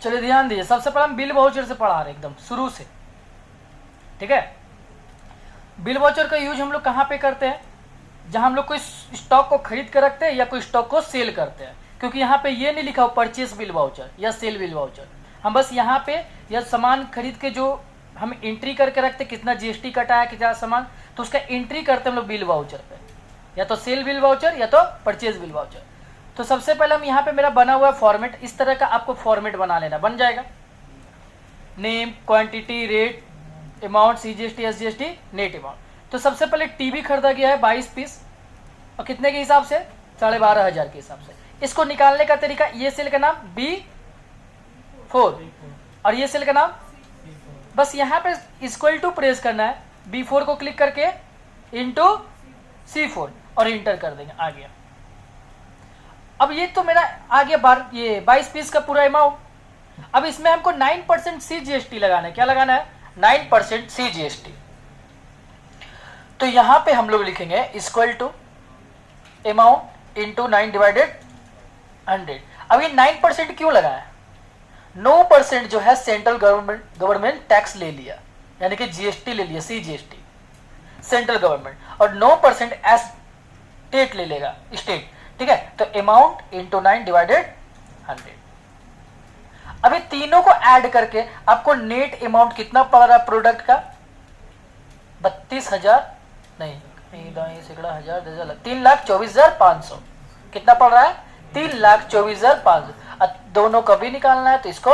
चलिए ध्यान दीजिए, सबसे पहले हम बिल वाउचर से पढ़ा रहे हैं एकदम शुरू से, ठीक है। बिल वाउचर का यूज हम लोग कहाँ पे करते हैं, जहां हम लोग कोई स्टॉक को खरीद कर रखते हैं या कोई स्टॉक को सेल करते हैं, क्योंकि यहाँ पे ये नहीं लिखा हो परचेस बिल वाउचर या सेल बिल वाउचर। हम बस यहाँ पे या सामान खरीद के जो हम एंट्री करके रखते, कितना जीएसटी कटा है, कितना सामान, तो उसका एंट्री करते हम लोग बिल वाउचर पे, या तो सेल बिल वाउचर या तो परचेज बिल वाउचर। तो सबसे पहले हम यहाँ पे मेरा बना हुआ फॉर्मेट, इस तरह का आपको फॉर्मेट बना लेना, बन जाएगा। Name, quantity, rate, amount, CGST, SGST, net amount. तो सबसे पहले टीवी खरीदा गया है 22 पीस, और कितने के हिसाब से, 12,500 के हिसाब से। इसको निकालने का तरीका, ये सेल का नाम B4 और ये सेल का नाम, बस यहाँ पे इक्वल टू प्रेस करना है, B4 को क्लिक करके इंटू C4 और इंटर कर देंगे, आ गया। अब ये तो मेरा आ गया ये 22 पीस का पूरा अमाउंट। अब इसमें हमको 9% CGST लगाना है, क्या लगाना है, 9% CGST। तो यहां पे हम लोग लिखेंगे इक्वल टू अमाउंट इंटू 9/100। अब ये 9% क्यों लगा है, 9% जो है सेंट्रल गवर्नमेंट टैक्स ले लिया, यानी कि जीएसटी ले लिया, CGST सेंट्रल गवर्नमेंट, और 9% एस स्टेट ले लेगा, स्टेट, ठीक है। तो अमाउंट इंटू 9/100। अभी तीनों को ऐड करके आपको नेट अमाउंट कितना पड़ रहा है प्रोडक्ट का, 32,000 नहीं, 3,24,500 कितना पड़ रहा है, 3,24,500। दोनों का भी निकालना है तो इसको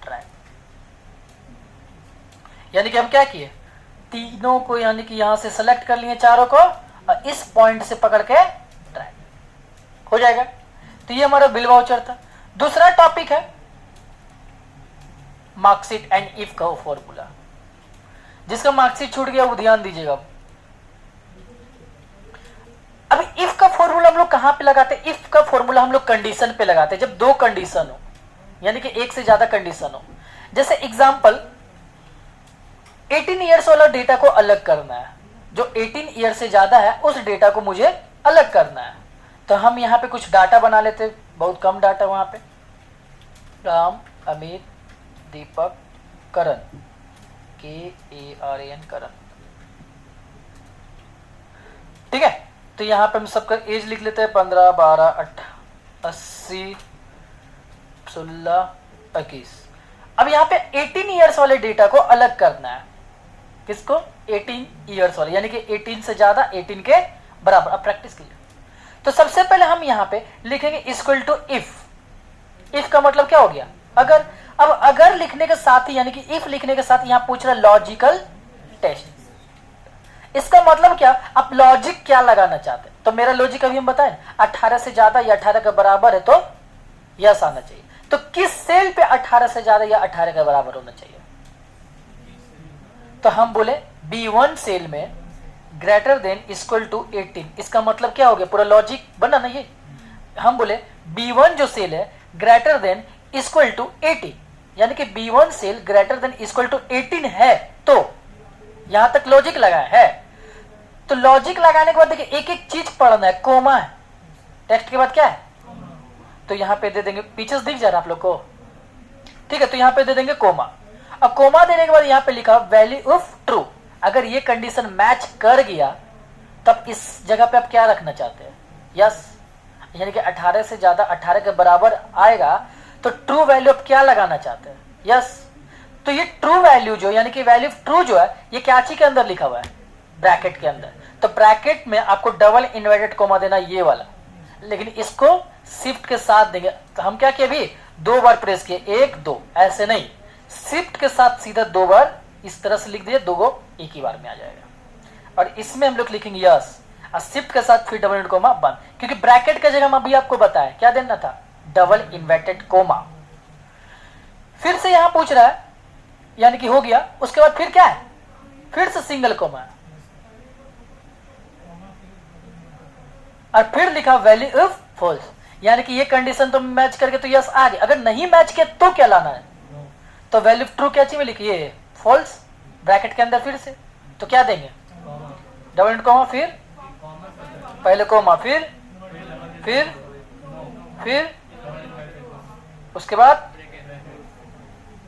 ट्राई, यानी कि हम क्या किए, तीनों को यानी कि यहां से सेलेक्ट कर लिए चारों को, और इस पॉइंट से पकड़ के ट्राई हो जाएगा। तो ये हमारा बिल वाउचर था। दूसरा टॉपिक है मार्कशीट एंड इफ का फॉर्मूला। जिसका मार्कशीट छूट गया वो ध्यान दीजिएगा। अब इफ का फॉर्मूला हम लोग कहां पे लगाते हैं, इफ का फॉर्मूला हम लोग कंडीशन पे लगाते हैं, जब दो कंडीशन हो, यानी कि एक से ज्यादा कंडीशन हो। जैसे एग्जांपल 18 ईयर्स वाला डेटा को अलग करना है, जो 18 ईयर से ज्यादा है उस डेटा को मुझे अलग करना है। तो हम यहाँ पे कुछ डाटा बना लेते, बहुत कम डाटा वहां पे, राम, अमित, दीपक, करण, KARAN, करण, ठीक है। तो यहाँ पे हम सबका एज लिख लेते हैं, 15, 12, 80, 16, 21। अब यहाँ पे 18 ईयर्स वाले डेटा को अलग करना है, किसको, 18 ईयर्स वाले, यानी कि 18 से ज्यादा, 18 के बराबर। अब प्रैक्टिस कीजिए। तो सबसे पहले हम यहाँ पे लिखेंगे इक्वल टू इफ। इफ का मतलब क्या हो गया, अगर। अब अगर लिखने के साथ ही, यानी कि इफ लिखने के साथ यहाँ पूछ रहा है लॉजिकल टेस्ट। इसका मतलब क्या, आप लॉजिक क्या लगाना चाहते हैं। तो मेरा लॉजिक अभी हम बताएं, 18 से ज्यादा या 18 के बराबर है तो यस आना चाहिए। तो किस सेल पे 18 से ज्यादा या 18 के बराबर होना चाहिए, तो हम बोले B1 सेल में ग्रेटर देन इक्वल टू 18। इसका मतलब क्या हो गया, पूरा लॉजिक बना ना ये। हम बोले B1 जो सेल है ग्रेटर देन इक्वल टू 18, यानी कि B1 cell greater than equal to 18 है, तो यहां तक लॉजिक लगा है। तो लॉजिक लगाने के बाद देखिए एक एक चीज पढ़ना है, कोमा है, टेक्स्ट के बाद क्या है, तो यहां पे दे देंगे, पीछे दिख जा रहा है आप लोग को, ठीक है। तो यहां पे दे देंगे कोमा। अब कोमा देने के बाद यहां पे लिखा वैल्यू ऑफ ट्रू। अगर ये कंडीशन मैच कर गया तब इस जगह पे आप क्या रखना चाहते हैं, यस, यानी कि 18 से ज्यादा 18 के बराबर आएगा तो ट्रू वैल्यू आप क्या लगाना चाहते हैं, यस। तो ये ट्रू वैल्यू जो, यानी कि वैल्यू ऑफ ट्रू जो है, ये क्या चीज के अंदर लिखा हुआ है, ब्रैकेट के अंदर। तो ब्रैकेट में आपको डबल इन्वर्टेड कोमा देना, ये वाला, लेकिन इसको शिफ्ट के साथ देंगे। तो हम क्या किए, अभी 2 बार प्रेस किए, 1 2, ऐसे नहीं, शिफ्ट के साथ सीधा 2 बार इस तरह से लिख दिए, 2 को एक ही बार में आ जाएगा। और इसमें हम लोग लिखेंगे यस, और शिफ्ट के साथ फिर डबल इन्वर्टेड कोमा बंद, क्योंकि ब्रैकेट का जगह हम अभी आपको बताया क्या देना था, डबल इन्वर्टेड कोमा। फिर से यहां पूछ रहा है, यानी कि हो गया, उसके बाद फिर क्या है, फिर से सिंगल कोमा, और फिर लिखा वैल्यू ऑफ फॉल्स, यानी कि ये कंडीशन तो मैच करके तो यस आ गया। अगर नहीं मैच किया तो क्या लाना है, तो वैल्यू ऑफ ट्रू क्या चाहिए, लिखिए फॉल्स, ब्रैकेट के अंदर फिर से, तो क्या देंगे, डबल कोमा, फिर पहले कोमा, फिर उसके बाद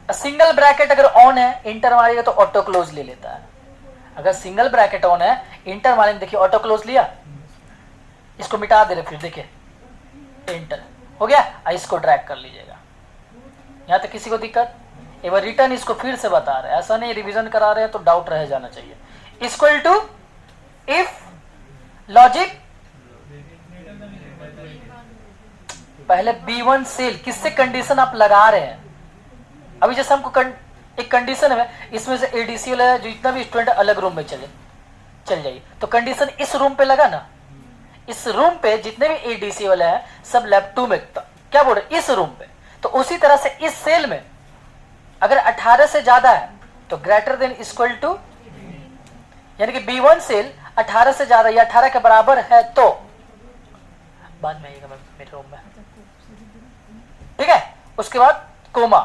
सिंगल ब्रैकेट अगर ऑन है, इंटर मारिएगा तो ऑटो क्लोज ले लेता है। अगर सिंगल ब्रैकेट ऑन है, इंटर मारेंगे, देखिए ऑटो क्लोज लिया, इसको मिटा दे रहे, फिर देखिए इंटर हो गया। इसको ड्रैग कर लीजिएगा। यहां तक किसी को दिक्कत? एक बार रिटर्न इसको फिर से बता रहे हैं, ऐसा नहीं रिवीजन करा रहे हैं तो डाउट रह जाना चाहिए। इक्वल टू इफ लॉजिक, पहले B1 सेल, किससे कंडीशन आप लगा रहे हैं? अभी जैसे हमको एक कंडीशन है, इसमें से ADCL है, जो जितना भी स्टूडेंट अलग रूम में चल जाइए, तो कंडीशन इस रूम पे लगा ना, इस रूम पे जितने भी ADCL है सब लैब 2 में, क्या बोल रहे, इस रूम पे। तो उसी तरह से इस सेल में अगर 18 से ज्यादा है तो ग्रेटर देन इक्वल टू, यानी कि B1 सेल 18 से ज्यादा या 18 के बराबर है तो, बाद में आइएगा मेरे रूम में, ठीक है। उसके बाद कोमा,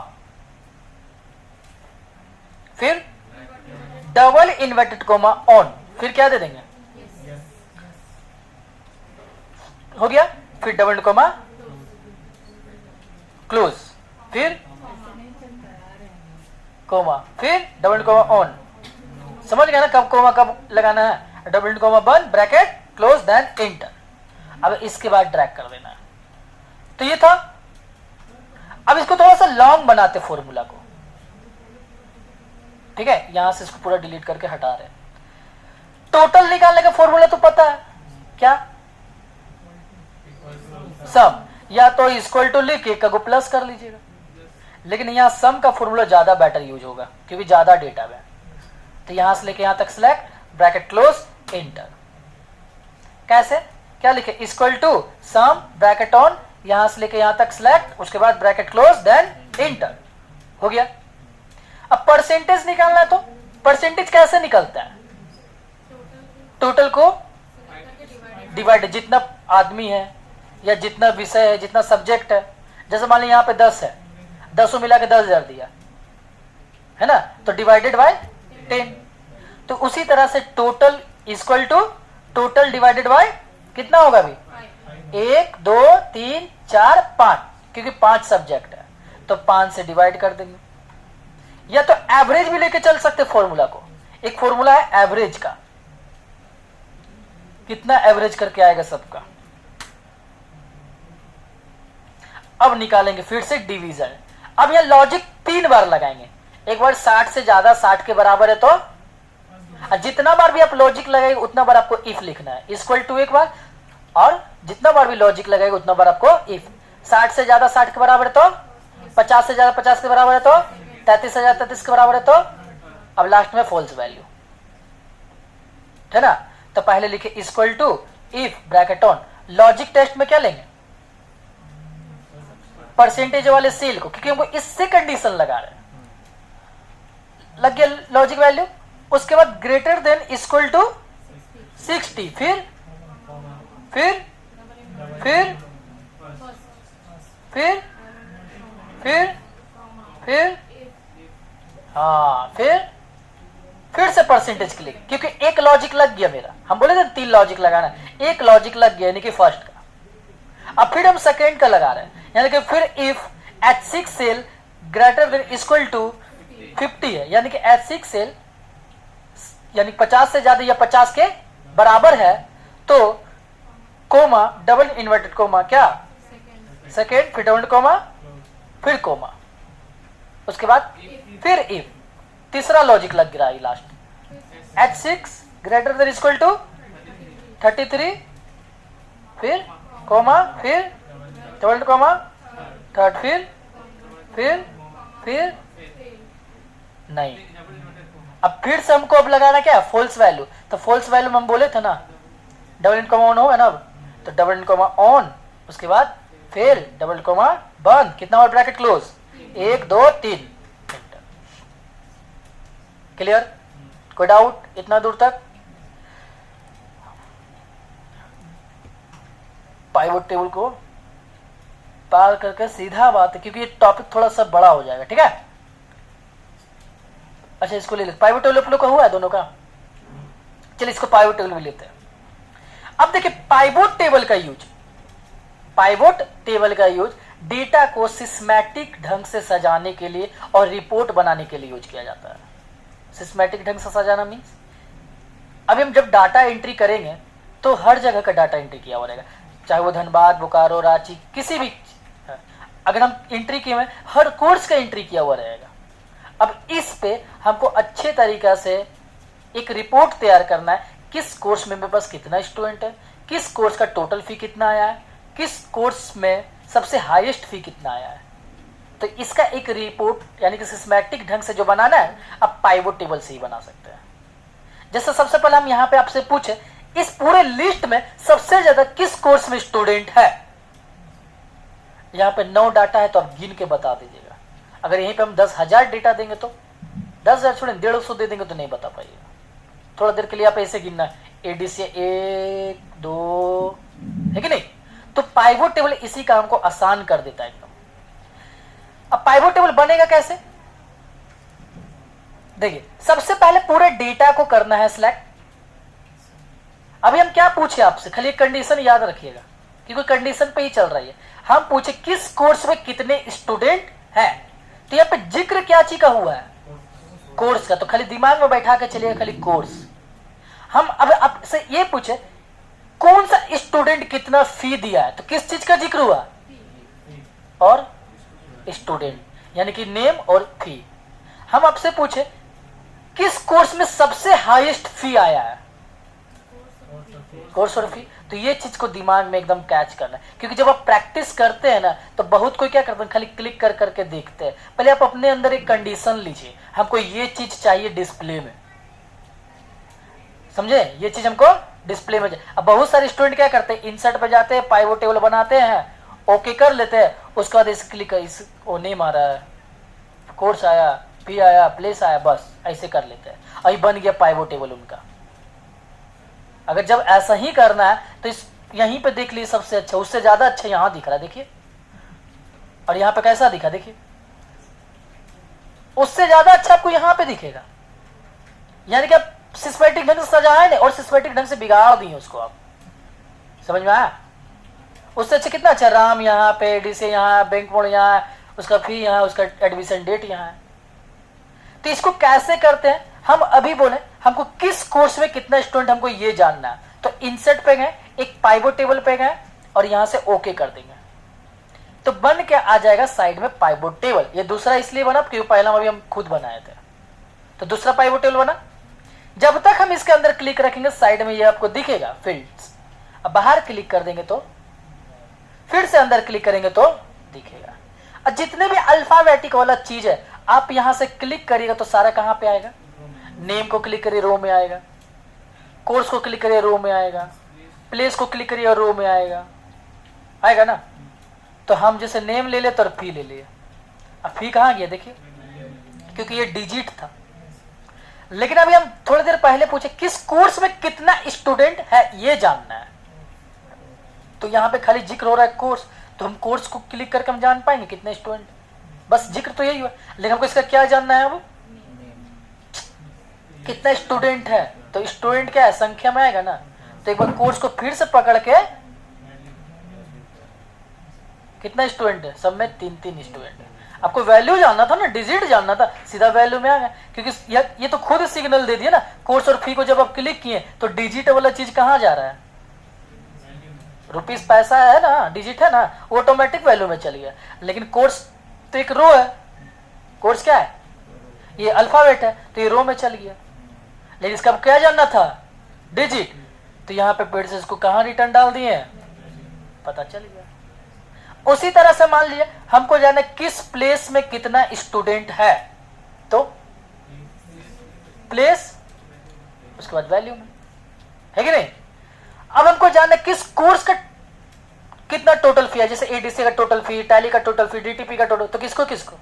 फिर डबल इन्वर्टेड कोमा ऑन, फिर क्या दे देंगे, हो गया। फिर डबल कोमा क्लोज, फिर कोमा, फिर डबल कोमा ऑन। समझ गया ना कब कोमा कब लगाना है? डबल कोमा बंद, ब्रैकेट क्लोज, देन इंटर। अब इसके बाद ड्रैग कर देना है। तो ये था। अब इसको थोड़ा सा लॉन्ग बनाते फॉर्मूला को, ठीक है। यहां से इसको पूरा डिलीट करके हटा रहे। टोटल निकालने का फॉर्मूला तो पता है क्या, सम, या तो इक्वल टू लिख के को प्लस कर लीजिएगा, लेकिन यहां सम का फॉर्मूला ज्यादा बेटर यूज होगा क्योंकि ज्यादा डेटा है। तो यहां से लेके यहां तक सिलेक्ट, ब्रैकेट क्लोज, इंटर। कैसे, क्या लिखे, equal to sum bracket on, यहां से लेके यहां तक सिलेक्ट, उसके बाद ब्रैकेट क्लोज, देन इंटर, हो गया। अब परसेंटेज निकालना है तो परसेंटेज कैसे निकलता है? टोटल को डिवाइड, जितना आदमी है या जितना विषय है, जितना सब्जेक्ट है, जैसे मान लीजिए यहाँ पे 10 है, 10 मिला के 10,000 दिया है ना, तो डिवाइडेड बाय 10। तो उसी तरह से total equal to total divided by कितना होगा अभी, 1 2 3 4 5, क्योंकि 5 सब्जेक्ट है तो 5 से डिवाइड कर देंगे। या तो एवरेज भी लेके चल सकते फॉर्मूला को। एक फॉर्मूला है एवरेज का, कितना एवरेज करके आएगा सबका। अब निकालेंगे फिर से डिवीजन। अब यह लॉजिक 3 बार लगाएंगे। एक बार 60 से ज्यादा 60 के बराबर है तो, जितना बार भी आप लॉजिक लगाएंगे उतना बार आपको इफ लिखना है, इक्वल टू एक बार, और जितना बार भी लॉजिक लगाएंगे उतना बार आपको इफ। 60 से ज्यादा 60 के बराबर है तो, 50 से ज्यादा 50 के बराबर है तो, 33 से ज्यादा 33 के बराबर है तो, अब लास्ट में फॉल्स वैल्यू, है ना। तो पहले लिखे equal to if bracket on, logic test में क्या लेंगे, परसेंटेज वाले सेल को, क्योंकि हमको इससे कंडीशन लगा रहे हैं, लग गया लॉजिक वैल्यू। उसके बाद ग्रेटर देन इक्वल टू 60, फिर फिर फिर फिर फिर फिर हाँ, फिर से परसेंटेज क्लिक, क्योंकि एक लॉजिक लग गया मेरा, हम बोले थे 3 लॉजिक लगाना, एक लॉजिक लग गया यानी कि फर्स्ट का। अब फिर हम सेकेंड का लगा रहे हैं, यानी कि फिर if H6 cell greater than equal to 50 है, यानी कि H6 सेल यानी 50 से ज्यादा या 50 के बराबर है तो कोमा, डबल इन्वर्टेड कोमा, क्या सेकेंड, फिर डबल कोमा, फिर कोमा, उसके बाद फिर इफ, तीसरा लॉजिक लग रहा है last, H6 greater than equal to 33, फिर कोमा, फिर डबल कोमा, थर्ड, फिर नहीं। अब फिर से हमको अब लगाना क्या है, फॉल्स वैल्यू। तो फॉल्स वैल्यू हम बोले थे ना, डबल इन कोमा ऑन होगा ना, अब तो डबल इन कोमा ऑन, उसके बाद फिर डबल कोमा बंद, कितना और ब्रैकेट क्लोज, 1 2 3, क्लियर। कोई डाउट इतना दूर तक? पाइवट टेबल को पार करके सीधा बात है, क्योंकि ये टॉपिक थोड़ा सा बड़ा हो जाएगा, ठीक है। अच्छा, इसको ले लेते, पाइवट टेबल आप लोग का हुआ है दोनों का, चलिए इसको पाइवट टेबल भी लेते हैं। अब देखिए पाइवट टेबल का यूज, पाइवट टेबल का यूज डेटा को सिस्टमैटिक ढंग से सजाने के लिए और रिपोर्ट बनाने के लिए यूज किया जाता है। सिस्टमैटिक ढंग से सजाना मीन्स अभी हम जब डाटा एंट्री करेंगे तो हर जगह का डाटा एंट्री किया हुआ रहेगा, चाहे वो धनबाद, बोकारो, रांची, किसी भी अगर हम एंट्री किए हुए हर कोर्स का एंट्री किया हुआ रहेगा। अब इस पे हमको अच्छे तरीका से एक रिपोर्ट तैयार करना है, किस कोर्स में मेरे पास कितना स्टूडेंट है, किस कोर्स का टोटल फी कितना आया है, किस कोर्स में सबसे हाईएस्ट फी कितना आया है। तो इसका एक रिपोर्ट यानी कि सिस्टमैटिक ढंग से जो बनाना है आप पाइवोट टेबल से ही बना सकते हैं। जैसे सबसे पहले हम यहाँ पे आपसे पूछे इस पूरे लिस्ट में सबसे ज्यादा किस कोर्स में स्टूडेंट है, यहाँ पे 9 डाटा है तो आप गिन के बता दीजिएगा। अगर यहीं पे हम 10,000 डेटा देंगे तो 10,000 छोड़े 150 दे देंगे तो नहीं बता पाइएगा। थोड़ा देर के लिए आप ऐसे गिनना एडीसी 1 2 है कि नहीं। तो पाइवोट टेबल इसी काम को आसान कर देता है एकदम। अब पाइवोट टेबल बनेगा कैसे, देखिए सबसे पहले पूरे डेटा को करना है सिलेक्ट। अभी हम क्या पूछे आपसे, खाली कंडीशन याद रखिएगा क्योंकि कंडीशन पे ही चल रही है। हम पूछे किस कोर्स में कितने स्टूडेंट हैं, तो यहाँ पे जिक्र क्या चीज का हुआ है, कोर्स का। तो खाली दिमाग में बैठा के चलिए खाली कोर्स। हम अब आपसे ये पूछे कौन सा स्टूडेंट कितना फी दिया है, तो किस चीज का जिक्र हुआ, और स्टूडेंट यानी कि नेम और फी। हम आपसे पूछे किस कोर्स में सबसे हाईएस्ट फी आया है, कोर्स और फी। तो ये चीज को दिमाग में एकदम कैच करना है, क्योंकि जब आप प्रैक्टिस करते हैं ना तो बहुत कोई क्या करते हैं खाली क्लिक कर करके देखते हैं। पहले आप अपने अंदर एक कंडीशन लीजिए, हमको ये चीज चाहिए डिस्प्ले में, समझे, ये चीज हमको डिस्प्ले में चाहिए। अब बहुत सारे स्टूडेंट क्या करते हैं इंसर्ट पे जाते हैं, पाइवोट टेबल बनाते हैं, ओके कर लेते हैं, उसके बाद इस क्लिक इस वो नेम आ रहा है, कोर्स आया, फी आया, प्लेस आया, बस ऐसे कर लेते हैं, अभी बन गया पाइवोट टेबल उनका। अगर जब ऐसा ही करना है तो इस यहीं पे देख लीजिए सबसे अच्छा, उससे ज्यादा अच्छा यहां दिख रहा है देखिए, और यहां पे कैसा दिखा देखिए, उससे ज्यादा अच्छा आपको यहां पे दिखेगा। यानी कि आप सिस्टमैटिक ढंग से सजाए नहीं और सिस्टमैटिक ढंग से बिगाड़ दिए उसको, आप समझ में आया। उससे अच्छा कितना अच्छा, राम यहाँ पे, डीसी यहाँ, बैंक मोड यहाँ, उसका फी यहाँ, उसका एडमिशन डेट यहाँ है। तो इसको कैसे करते हैं, हम अभी बोले हमको किस कोर्स में कितना स्टूडेंट हमको ये जानना है। तो इंसर्ट पे गए, एक पाइवोट टेबल पे गए और यहां से ओके कर देंगे, तो बन के आ जाएगा साइड में पाइवोट टेबल। ये दूसरा इसलिए बना क्योंकि पहला अभी हम खुद बनाए थे, तो दूसरा पाइवोट टेबल बना। जब तक हम इसके अंदर क्लिक रखेंगे साइड में ये आपको दिखेगा फील्ड्स। अब बाहर क्लिक कर देंगे तो, फिर से अंदर क्लिक करेंगे तो दिखेगा। और जितने भी अल्फाबेटिक वाला चीज है आप यहां से क्लिक करिएगा तो सारा कहां पे आएगा, नेम को क्लिक करिए रो में आएगा, कोर्स को क्लिक करिए रो में आएगा, प्लेस को क्लिक करिए रो में आएगा, आएगा ना। तो हम जैसे नेम ले लेते और फी ले लिए, अब फी कहां गया देखिए, क्योंकि ये डिजिट था। लेकिन अभी हम थोड़ी देर पहले पूछे किस कोर्स में कितना स्टूडेंट है ये जानना है, तो यहां पे खाली जिक्र हो रहा है कोर्स, तो हम कोर्स को क्लिक करके हम जान पाएंगे कितने स्टूडेंट, बस जिक्र तो यही हुआ। लेकिन हमको इसका क्या जानना है, अब कितना स्टूडेंट है, तो स्टूडेंट क्या है संख्या में आएगा ना। तो एक बार कोर्स को फिर से पकड़ के, कितना स्टूडेंट है, सब में 3-3 स्टूडेंट है। आपको वैल्यू जानना था ना, डिजिट जानना था, सीधा वैल्यू में आ गया, क्योंकि ये तो खुद सिग्नल दे दिया ना। कोर्स और फी को जब आप क्लिक किए तो डिजिट वाला चीज कहां जा रहा है, रुपीस पैसा है ना, डिजिट है ना, ऑटोमेटिक वैल्यू में चल गया। लेकिन कोर्स तो एक रो है, कोर्स क्या है, ये अल्फाबेट है, तो ये रो में चल गया। लेकिन इसका क्या जानना था, डिजिट, तो यहाँ पे पेड़ से इसको कहाँ रिटर्न डाल दिए, पता चल गया। उसी तरह से मान लीजिए हमको जानना किस प्लेस में कितना स्टूडेंट है, तो प्लेस, उसके बाद वैल्यू में, है कि नहीं। अब हमको जानना किस कोर्स का कितना टोटल फी है, जैसे एडीसी का टोटल फी, टैली का टोटल फी, डीटीपी का टोटल, तो किसको किसको,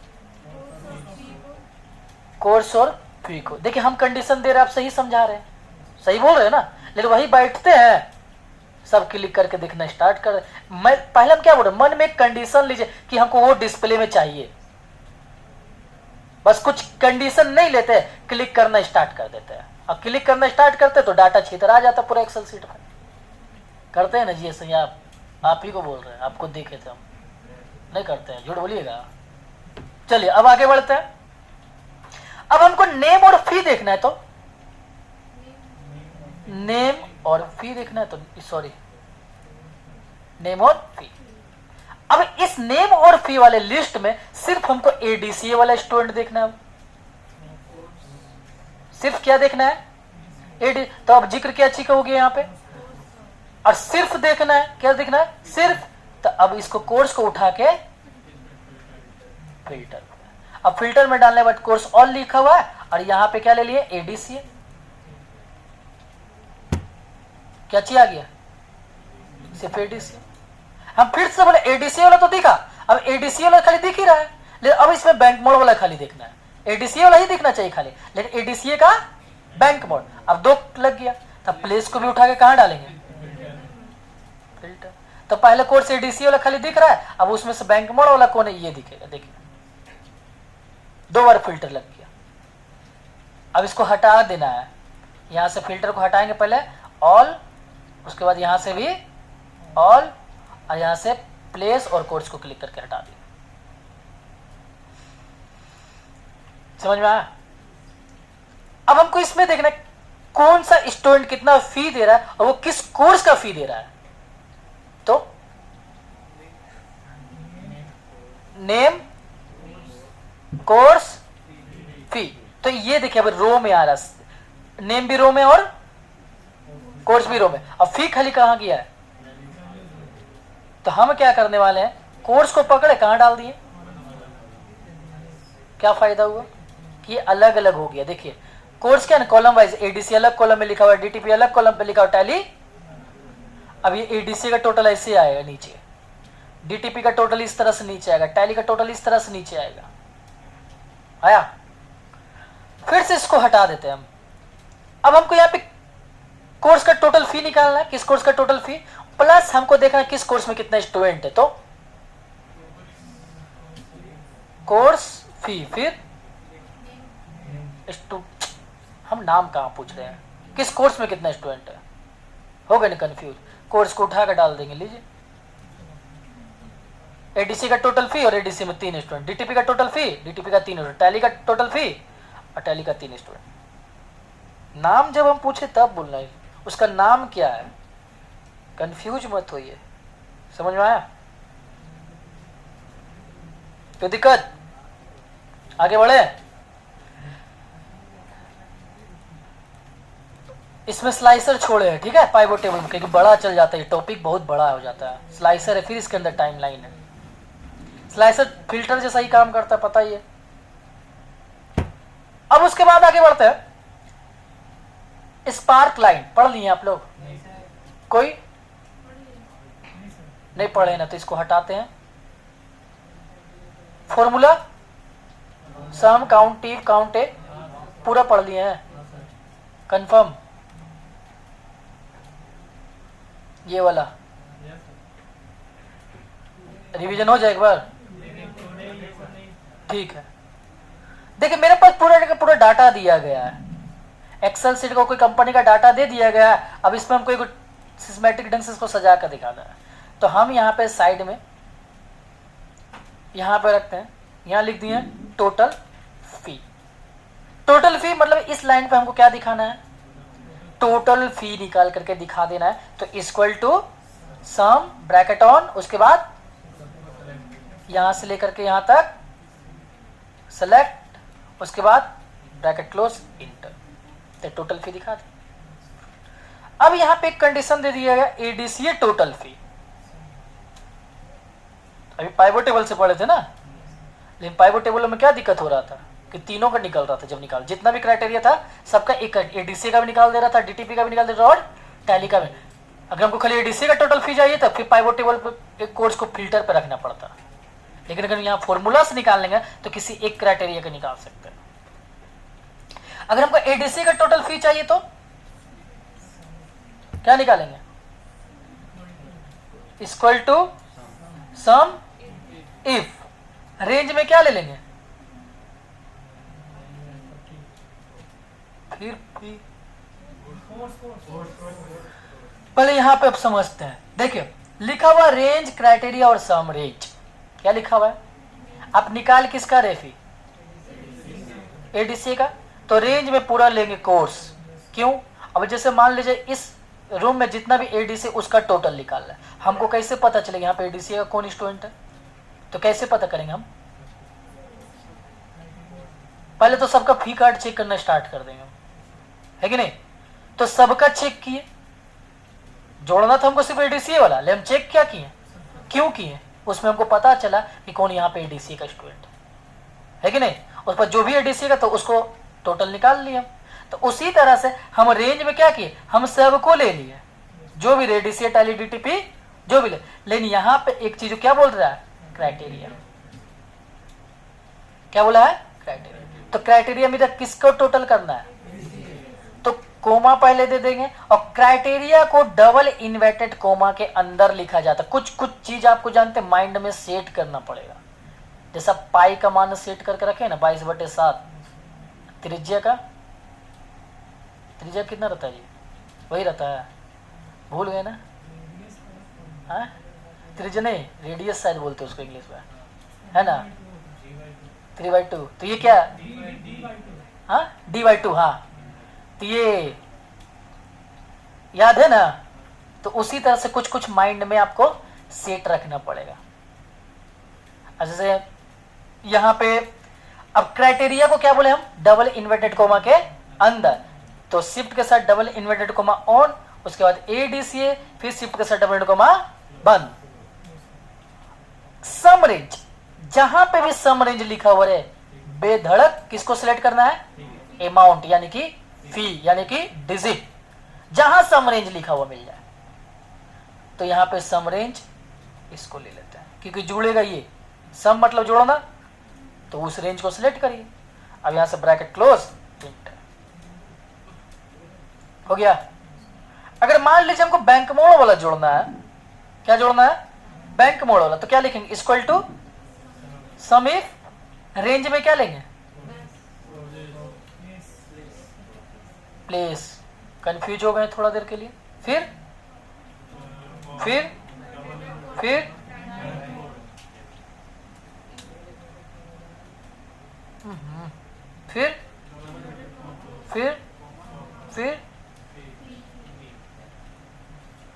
कोर्स और फी को। देखिए हम कंडीशन दे रहे हैं, आप सही समझा रहे हैं, सही बोल रहे हैं ना। लेकिन वही बैठते हैं सब क्लिक करके देखना स्टार्ट कर। मैं पहले हम क्या बोल रहे, मन में एक कंडीशन लीजिए कि हमको वो डिस्प्ले में चाहिए, बस कुछ कंडीशन नहीं लेते, क्लिक करना स्टार्ट कर देते हैं। अब क्लिक करना स्टार्ट करते तो डाटा छितर आ जाता पूरा एक्सेल शीट में। करते हैं ना जी ऐसे, आप ही को बोल रहे हैं, आपको देखे थे हम, नहीं करते हैं, झूठ बोलिएगा। चलिए अब आगे बढ़ते हैं। अब हमको नेम और फी देखना है, तो नेम और फी देखना है, तो सॉरी नेम और फी। अब इस नेम और फी वाले लिस्ट में सिर्फ हमको एडीसीए वाला स्टूडेंट देखना है। सिर्फ क्या देखना है? एडी। तो अब जिक्र क्या अच्छी हो गया यहाँ पे, और सिर्फ देखना है, क्या देखना है? सिर्फ। तो अब इसको कोर्स को उठा के फिल्टर, अब फिल्टर में डालने के बाद कोर्स ऑल लिखा हुआ है, और यहां पे क्या ले लिए? एडीसीए। क्या चाहिए आ गया? सिर्फ एडीसीए। हम फिर से बोले एडीसीए वाला तो दिखा, अब एडीसीए वाला खाली दिख ही रहा है, लेकिन अब इसमें बैंक मोड वाला खाली देखना है। एडीसीए वाला ही दिखना चाहिए खाली, लेकिन एडीसीए का बैंक मोड। अब 2 लग गया, तब प्लेस को भी उठा के कहां डालेंगे? फिल्टर। तो पहले कोर्स एडीसीए वाला खाली दिख रहा है, अब उसमें से बैंक मोड वाला कौन है? ये दिखेगा। देखिए 2 बार फिल्टर लग गया। अब इसको हटा देना है, यहां से फिल्टर को हटाएंगे पहले ऑल, उसके बाद यहां से भी ऑल, और यहां से प्लेस और कोर्स को क्लिक करके हटा दिया। समझ में आया? अब हमको इसमें देखना है कौन सा स्टूडेंट कितना फी दे रहा है और वो किस कोर्स का फी दे रहा है। तो नेम, कोर्स, फी। तो ये देखिए अब रो में आ रहा है, नेम भी रो में और कोर्स भी रो में। अब फी खाली कहां गया है? तो हम क्या करने वाले हैं, कोर्स को पकड़े कहां डाल दिए। क्या फायदा हुआ कि अलग अलग हो गया। देखिए कोर्स क्या है, कॉलम वाइज, एडीसी अलग कॉलम में लिखा हुआ है, डीटीपी अलग कॉलम पे लिखा हुआ, टैली। अब ये एडीसी का टोटल ऐसे आएगा नीचे, डीटीपी का टोटल इस तरह से नीचे आएगा, टैली का टोटल इस तरह से नीचे आएगा। आया? फिर से इसको हटा देते हैं हम। अब हमको यहाँ पे कोर्स का टोटल फी निकालना है, किस कोर्स का टोटल फी, प्लस हमको देखना है किस कोर्स में कितना स्टूडेंट है। तो कोर्स फी, फिर हम नाम कहां पूछ रहे हैं, किस कोर्स में कितना स्टूडेंट है। हो गए ना कंफ्यूज? कोर्स को उठा कर डाल देंगे। लीजिए एडीसी का टोटल फी और एडीसी में 3 स्टूडेंट, डीटीपी का टोटल फी, डीटीपी का 3 स्टूडेंट, टैली का टोटल फी और टैली का 3 स्टूडेंट। नाम जब हम पूछे तब बोलना है उसका नाम क्या है, कंफ्यूज मत होइए। समझ में आया? कोई दिक्कत? आगे बढ़े। इसमें स्लाइसर छोड़े हैं, ठीक है, पाइवोट टेबल में, क्योंकि बड़ा चल जाता है, टॉपिक बहुत बड़ा हो जाता है। स्लाइसर है, फिर इसके अंदर टाइमलाइन है। स्लाइसर फिल्टर जैसा ही काम करता है, पता ही है। अब उसके बाद आगे बढ़ते हैं। स्पार्क लाइन पढ़ लिए आप लोग? कोई नहीं पढ़े ना, तो इसको हटाते हैं। फॉर्मूला सम, काउंटिव, काउंटे पूरा पढ़ लिए हैं, कंफर्म? ये वाला रिवीजन हो जाए एक बार, ठीक है। देखिए मेरे पास पूरा का पूरा डाटा दिया गया है, एक्सेल सीट को कोई कंपनी का डाटा दे दिया गया है। अब इसमें हमको एक सिस्टमैटिक ढंग से इसको सजा कर दिखाना है। तो हम यहाँ पे साइड में यहाँ पे रखते हैं, यहाँ लिख दिए टोटल फी। टोटल फी मतलब इस लाइन पे हमको क्या दिखाना है, टोटल फी निकाल करके दिखा देना है। तो equal to sum bracket on, उसके बाद यहां से लेकर के यहां तक सेलेक्ट, उसके बाद ब्रैकेट क्लोज, इंटर। तो टोटल फी दिखा दे। अब यहां पे एक कंडीशन दे दिया गया, एडीसीए टोटल फी। अभी पाइवोट टेबल से पढ़े थे ना, लेकिन पाइवोट टेबल में क्या दिक्कत हो रहा था कि तीनों का निकल रहा था। जब निकाल जितना भी क्राइटेरिया था सबका एक, एडीसी का भी निकाल दे रहा था, डीटीपी का भी निकाल दे रहा था और टैली का भी। अगर हमको खाली एडीसी का टोटल फी चाहिए तो फिर पाइवोट टेबल पे एक कोर्स को फिल्टर पे रखना पड़ता। लेकिन अगर यहाँ फॉर्मूला से निकाल लेंगे तो किसी एक क्राइटेरिया का निकाल सकते हैं। अगर हमको एडीसी का टोटल फी चाहिए तो क्या निकालेंगे, equal to sum if, range में क्या ले लेंगे, फिर पहले यहां पे अब समझते हैं। देखिए लिखा हुआ रेंज, क्राइटेरिया और सम रेंज। क्या लिखा हुआ है? आप निकाल किसका रहे फी? एडीसी का। तो रेंज में पूरा लेंगे कोर्स। क्यों? अब जैसे मान लीजिए इस रूम में जितना भी एडीसी उसका टोटल निकालना है, हमको कैसे पता चलेगा यहाँ पे एडीसी का कौन स्टूडेंट है? तो कैसे पता करेंगे हम? पहले तो सबका फी कार्ड चेक करना स्टार्ट कर देंगे, है कि नहीं? तो सबका चेक किए, जोड़ना था हमको सिर्फ एडीसी वाला, ले हम चेक क्या किए? क्यों किए? उसमें हमको पता चला कि कौन यहाँ पे एडीसी का स्टूडेंट है कि नहीं? उस पर जो भी एडीसी का तो उसको टोटल निकाल लिया। तो उसी तरह से हम रेंज में क्या किए? हम सबको ले लिए, जो भी एडीसी टैली डीटीपी जो भी ले। लेकिन यहाँ पे एक चीज क्या बोल रहा है? क्राइटेरिया। क्या बोला है? क्राइटेरिया। तो क्राइटेरिया में किसको टोटल करना है? तो कोमा पहले दे देंगे, और क्राइटेरिया को डबल इन्वर्टेड कोमा के अंदर लिखा जाता है। कुछ कुछ चीज आपको जानते माइंड में सेट करना पड़ेगा। जैसा पाई का मान सेट करके रखे ना 22/7, त्रिज्या का त्रिज्या कितना रहता है जी? वही रहता है, भूल गए ना? हाँ, त्रिज्या नहीं, रेडियस शायद बोलते हैं उसको इंग्लिश में, है ना? 3/2। तो ये क्या? हाँ, D/2। हाँ, तो ये याद है ना? तो उसी तरह से कुछ कुछ माइंड में आपको सेट रखना पड़ेगा। जैसे यहाँ पे अब क्राइटेरिया को क्या बोले हम? डबल इन्वर्टेड कोमा के अंदर। तो शिफ्ट के साथ डबल इन्वर्टेड कोमा ऑन, उसके बाद एडीसीए, फिर शिफ्ट के साथ डबल इन्वर्टेड कोमा बंद। सम रेंज, जहां पे भी सम रेंज लिखा हुआ है बेधड़क किसको सिलेक्ट करना है? अमाउंट यानी कि फी यानी कि डिजिट। जहां सम रेंज लिखा हुआ मिल जाए तो यहां पे सम रेंज इसको ले लेते हैं, क्योंकि जुड़ेगा ये सम मतलब जोड़ना, तो उस रेंज को सिलेक्ट करिए। अब यहां से ब्रैकेट क्लोज, इंटर हो गया। अगर मान लीजिए हमको बैंक मोड वाला जोड़ना है, क्या जोड़ना है? बैंक मोड वाला, तो क्या लिखेंगे? Equal to sum if range में क्या लेंगे? प्लेस। कंफ्यूज हो गए थोड़ा देर के लिए। फिर फिर फिर फिर फिर फिर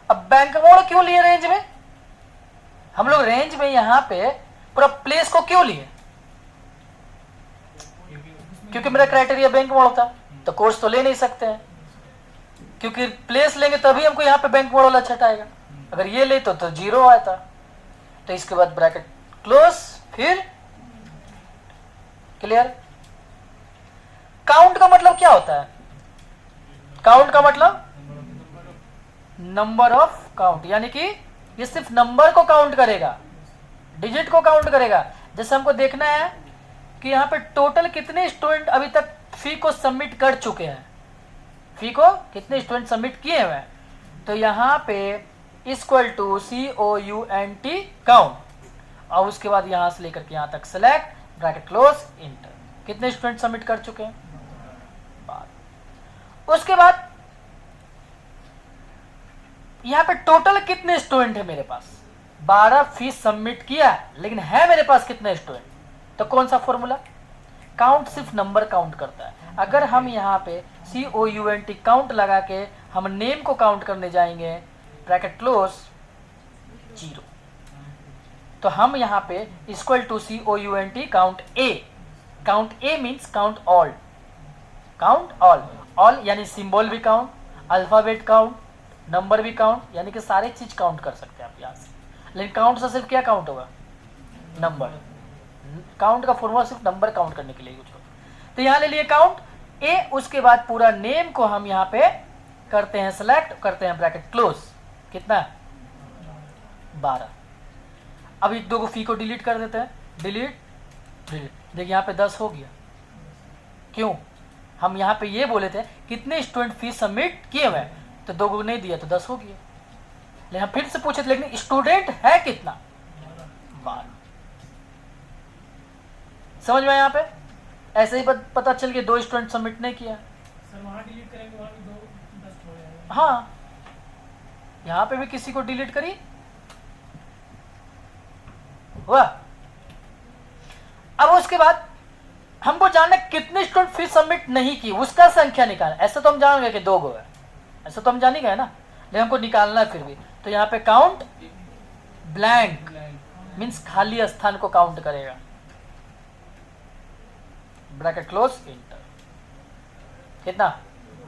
अब बैंक मोड क्यों लिए रेंज में? हम लोग रेंज में यहां पे पूरा प्लेस को क्यों लिए? क्योंकि मेरा क्राइटेरिया बैंक मोड होता, तो कोर्स तो ले नहीं सकते हैं, क्योंकि प्लेस लेंगे तभी हमको यहाँ पे बैंक मोड वाला छट आएगा। अगर ये ले तो जीरो आता। तो इसके बाद ब्रैकेट क्लोज, फिर क्लियर। काउंट का मतलब क्या होता है? काउंट का मतलब नंबर ऑफ काउंट, यानी कि ये सिर्फ नंबर को काउंट करेगा, डिजिट को काउंट करेगा। जैसे हमको देखना है कि यहाँ पे टोटल कितने स्टूडेंट अभी तक फी को सबमिट कर चुके हैं, फी को कितने स्टूडेंट सबमिट किए हुए हैं। तो यहाँ पे इक्वल टू COUNT काउंट, और उसके बाद यहां से लेकर के यहां तक सेलेक्ट, ब्रैकेट क्लोज, इंटर। कितने स्टूडेंट सबमिट कर चुके हैं? उसके बाद यहां पे टोटल कितने स्टूडेंट है मेरे पास? 12 फीस सबमिट किया, लेकिन है मेरे पास कितने स्टूडेंट? तो कौन सा फॉर्मूला? काउंट सिर्फ नंबर काउंट करता है। अगर हम यहाँ पे COUNT काउंट लगा के हम नेम को काउंट करने जाएंगे, ब्रैकेट क्लोज, 0। तो हम यहाँ पे equal to COUNT count A। Count A means count all, count all. All यानी सिंबल भी काउंट, अल्फाबेट काउंट, नंबर भी काउंट, यानी कि सारे चीज काउंट कर सकते हैं आप यहाँ से। लेकिन काउंट से सिर्फ क्या काउंट होगा? नंबर। काउंट का फॉर्मूला सिर्फ नंबर काउंट करने के लिए यूज होगा। तो यहाँ ले लिए काउंट A, उसके बाद पूरा नेम को हम यहाँ पे करते हैं सेलेक्ट, करते हैं ब्रैकेट क्लोज। कितना? 12। अब एक दो को फी को डिलीट कर देते हैं, डिलीट डिलीट। देखिए यहाँ पे 10 हो गया। क्यों? हम यहाँ पे ये बोले थे कितने स्टूडेंट फीस सबमिट किए हुए, तो 2 को नहीं दिया तो 10 हो गया। लेकिन हम फिर से पूछे थे, लेकिन स्टूडेंट है कितना? 12। समझ में यहाँ पे? ऐसे ही पता चल गया 2 स्टूडेंट सबमिट नहीं किया। हाँ, यहाँ पे भी किसी को डिलीट करी हुआ, अब उसके बाद हमको जानना कितने स्टूडेंट फीस सबमिट नहीं की, उसका संख्या निकालना। ऐसे तो हम जानेंगे कि 2 गो है, ऐसा तो हम जान ही गए ना, लेकिन हमको निकालना है फिर भी। तो यहाँ पे काउंट ब्लैंक मीन्स खाली स्थान को काउंट करेगा, ब्रैकेट क्लोज, इंटर। कितना?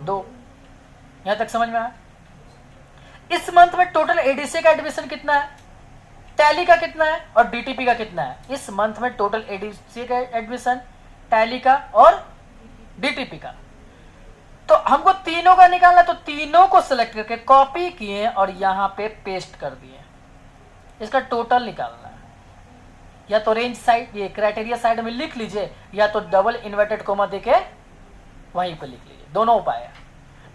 2। यहां तक समझ में आया? इस मंथ में टोटल एडीसी का एडमिशन कितना है, टैली का कितना है और डीटीपी का कितना है? इस मंथ में टोटल एडीसी का एडमिशन, टैली का और डीटीपी का। तो हमको तीनों का निकालना, तो तीनों को सिलेक्ट करके कॉपी किए और यहां पे पेस्ट कर दिए। इसका टोटल निकालना है, या तो रेंज साइड, ये क्राइटेरिया साइड में लिख लीजिए, या तो डबल इन्वर्टेड कोमा देके वहीं पे लिख लीजिए। दोनों उपाय है।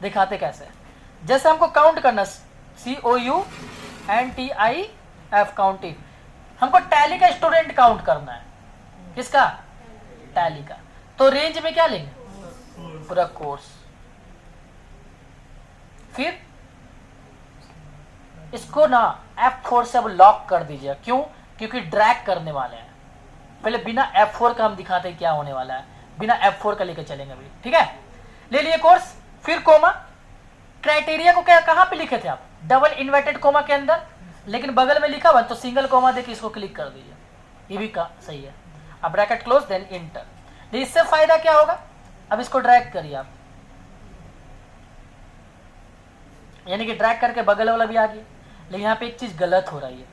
दिखाते कैसे? जैसे हमको काउंट करना, COUNTIF काउंटिंग, हमको टैली का स्टूडेंट काउंट करना है। किसका? टैली का। तो रेंज में क्या लेंगे? पूरा कोर्स। फिर इसको ना F4 से अब लॉक कर दीजिए। क्यों? क्योंकि ड्रैग करने वाले हैं। पहले बिना F4 का हम दिखाते हैं क्या होने वाला है, बिना F4 का लेके चलेंगे अभी। ठीक है, ले लिए कोर्स। फिर कोमा, क्राइटेरिया को क्या कहां पे लिखे थे आप? डबल इन्वर्टेड कोमा के अंदर, लेकिन बगल में लिखा हुआ तो सिंगल कोमा देके इसको क्लिक कर दीजिए, ये भी का सही है। अब ब्रैकेट क्लोज, देन इंटर। इससे फायदा क्या होगा? अब इसको ड्रैग करिए आप, यानी कि ड्रैग करके बगल वाला भी आ गया। लेकिन यहाँ पे एक चीज गलत हो रही है,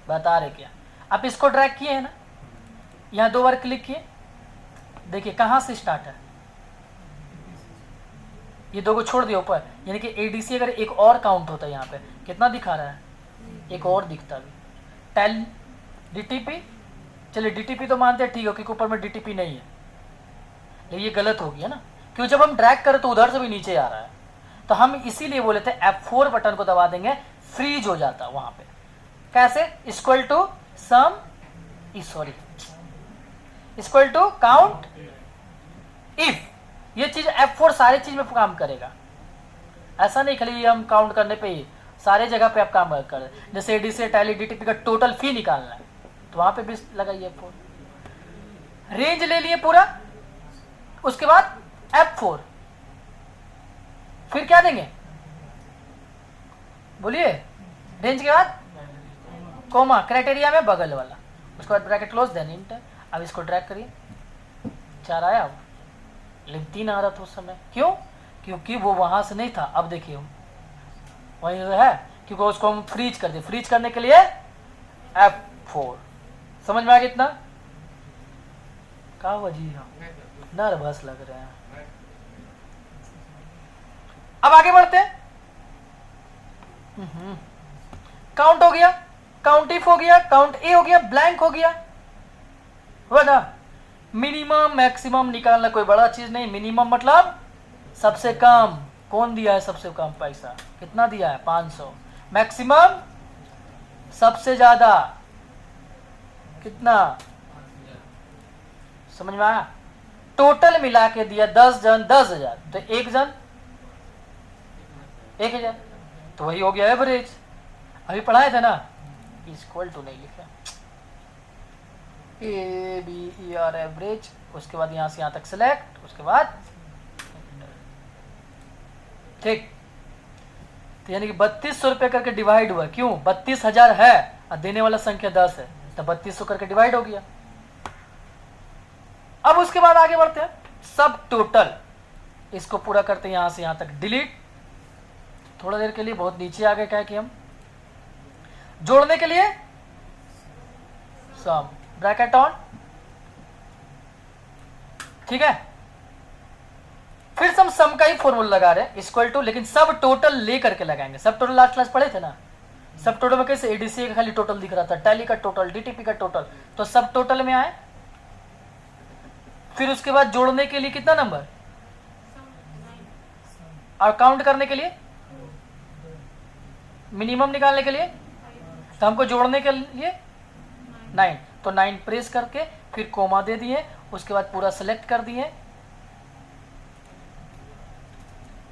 बता रहे क्या? आप इसको ड्रैग किए है ना, यहाँ 2 बार क्लिक किए, देखिए कहां से स्टार्ट है, ये 2 को छोड़ दिया ऊपर, यानी कि एडीसी अगर एक और काउंट होता है यहाँ पे कितना दिखा रहा है? एक और दिखता भी। टैल डीटीपी, चलिए डीटीपी तो मानते हैं, ठीक है, क्योंकि ऊपर में डीटीपी नहीं है, लेकिन ये गलत हो गया ना, क्योंकि जब हम ड्रैग करें तो उधर से भी नीचे आ रहा है। तो हम इसीलिए बोले थे F4 बटन को दबा देंगे, फ्रीज हो जाता वहां पे। कैसे? Equal to sum, sorry, equal to count if. ये चीज F4 सारे चीज में काम करेगा, ऐसा नहीं खाली हम काउंट करने पे ही, सारे जगह पे आप काम कर। जैसे एडीसी टैली डीटीपी का टोटल फी निकालना है तो वहां पे भी लगाइए F4। रेंज ले लिए पूरा, उसके बाद F4, फिर क्या देंगे बोलिए? रेंज के बाद कोमा, क्राइटेरिया में बगल वाला, उसके बाद ब्रैकेट क्लोज, देन इंटर। अब इसको ड्रैग करिए, 4 आया अब, लेकिन 3 आ रहा था उस समय। क्यों? क्योंकि वो वहां से नहीं था। अब देखिए वही है, क्योंकि उसको हम फ्रीज कर दिए। फ्रीज करने के लिए F4। समझ में आ गया इतना? क्या हुआ जी? नर्वस लग रहे हैं। अब आगे बढ़ते हैं। काउंट हो गया, काउंट इफ हो गया, काउंट ए हो गया, ब्लैंक हो गया, हुआ ना? मिनिमम मैक्सिमम निकालना कोई बड़ा चीज नहीं। मिनिमम मतलब सबसे कम। कौन दिया है सबसे कम पैसा? कितना दिया है? 500। मैक्सिमम सबसे ज्यादा कितना? समझ में आया? टोटल मिला के दिया 10 जन 10,000, तो 1 जन 1,000, तो वही हो गया एवरेज। अभी पढ़ाए थे ना, इक्वल टू नहीं लिखा, ABER एवरेज, उसके बाद यहां से यहां तक सिलेक्ट, उसके बाद ठीक। तो यानी कि 3200 रुपये करके डिवाइड हुआ। क्यों? 32,000 है और देने वाला संख्या 10 है, तो 3200 करके डिवाइड हो गया। अब उसके बाद आगे बढ़ते हैं, सब टोटल, इसको पूरा करते हैं यहां से यहां तक, डिलीट। थोड़ा देर के लिए बहुत नीचे आ गए, क्या कि हम जोड़ने के लिए सम, ब्रैकेट ऑन, ठीक है। फिर हम सम का ही फॉर्मूला लगा रहे हैं, इक्वल टू, लेकिन सब टोटल ले करके लगाएंगे। सब टोटल लास्ट क्लास पढ़े थे ना, सब टोटल में कैसे? एडीसी का खाली टोटल दिख रहा था, टैली का टोटल, डीटीपी का टोटल, तो सब टोटल में आए। फिर उसके बाद जोड़ने के लिए कितना नंबर, और काउंट करने के लिए, मिनिमम निकालने के लिए, तो हमको जोड़ने के लिए 9, तो 9 प्रेस करके फिर कोमा दे दिए, उसके बाद पूरा सेलेक्ट कर दिए।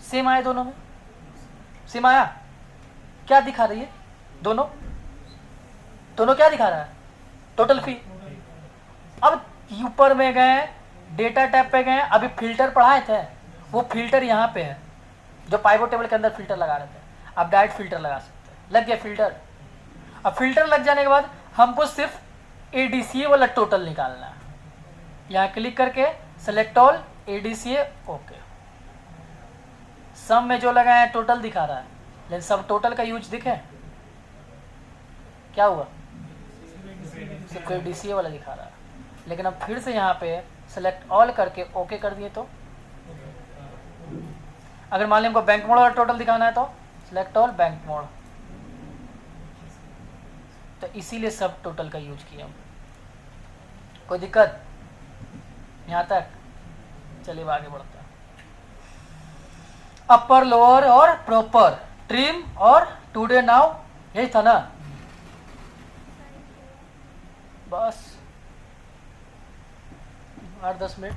सेम आए दोनों में, सेम आया। क्या दिखा रही है? दोनों क्या दिखा रहा है? टोटल फी, अब ऊपर में गए, डेटा टैब पे गए, अभी फिल्टर पढ़ाए थे, वो फिल्टर यहाँ पे है जो पाइवट टेबल के अंदर फिल्टर लगा रहे थे, आप डायरेक्ट फिल्टर लगा सकते हैं। लग गया फिल्टर। अब फिल्टर लग जाने के बाद हमको सिर्फ एडीसीए वाला टोटल निकालना है। यहाँ क्लिक करके सेलेक्ट ऑल एडीसीए, ओके। सम में जो लगाया है टोटल दिखा रहा है, लेकिन सब टोटल का यूज दिखे, क्या हुआ, सिर्फ एडीसीए वाला दिखा रहा है। लेकिन अब फिर से यहाँ पे सेलेक्ट ऑल करके ओके कर दिए तो अगर मान लीजिए हमको बैंक मोड वाला टोटल दिखाना है तो सिलेक्ट ऑल बैंक मोड, तो इसीलिए सब टोटल का यूज किया। कोई दिक्कत यहाँ तक? चलिए आगे बढ़ते हैं। अपर, लोअर और प्रॉपर, ट्रिम और टुडे नाउ, यही था ना? बस 8-10 मिनट,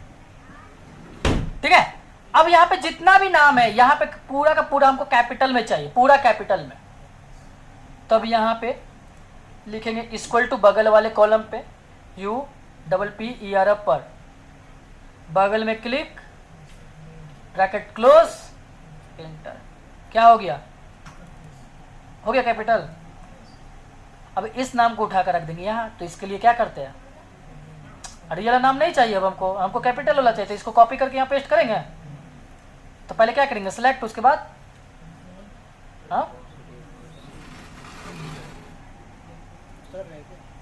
ठीक है। अब यहाँ पे जितना भी नाम है यहाँ पे पूरा का पूरा हमको कैपिटल में चाहिए, पूरा कैपिटल में। तब यहाँ पे लिखेंगे इक्वल टू बगल वाले कॉलम पे UPPER पर, बगल में क्लिक, ब्रैकेट क्लोज, एंटर। क्या हो गया? हो गया कैपिटल। अब इस नाम को उठाकर रख देंगे यहाँ, तो इसके लिए क्या करते हैं, अरे ये नाम नहीं चाहिए अब हमको कैपिटल वाला चाहिए, तो इसको कॉपी करके यहाँ पेस्ट करेंगे। तो पहले क्या करेंगे, सिलेक्ट, उसके बाद हाँ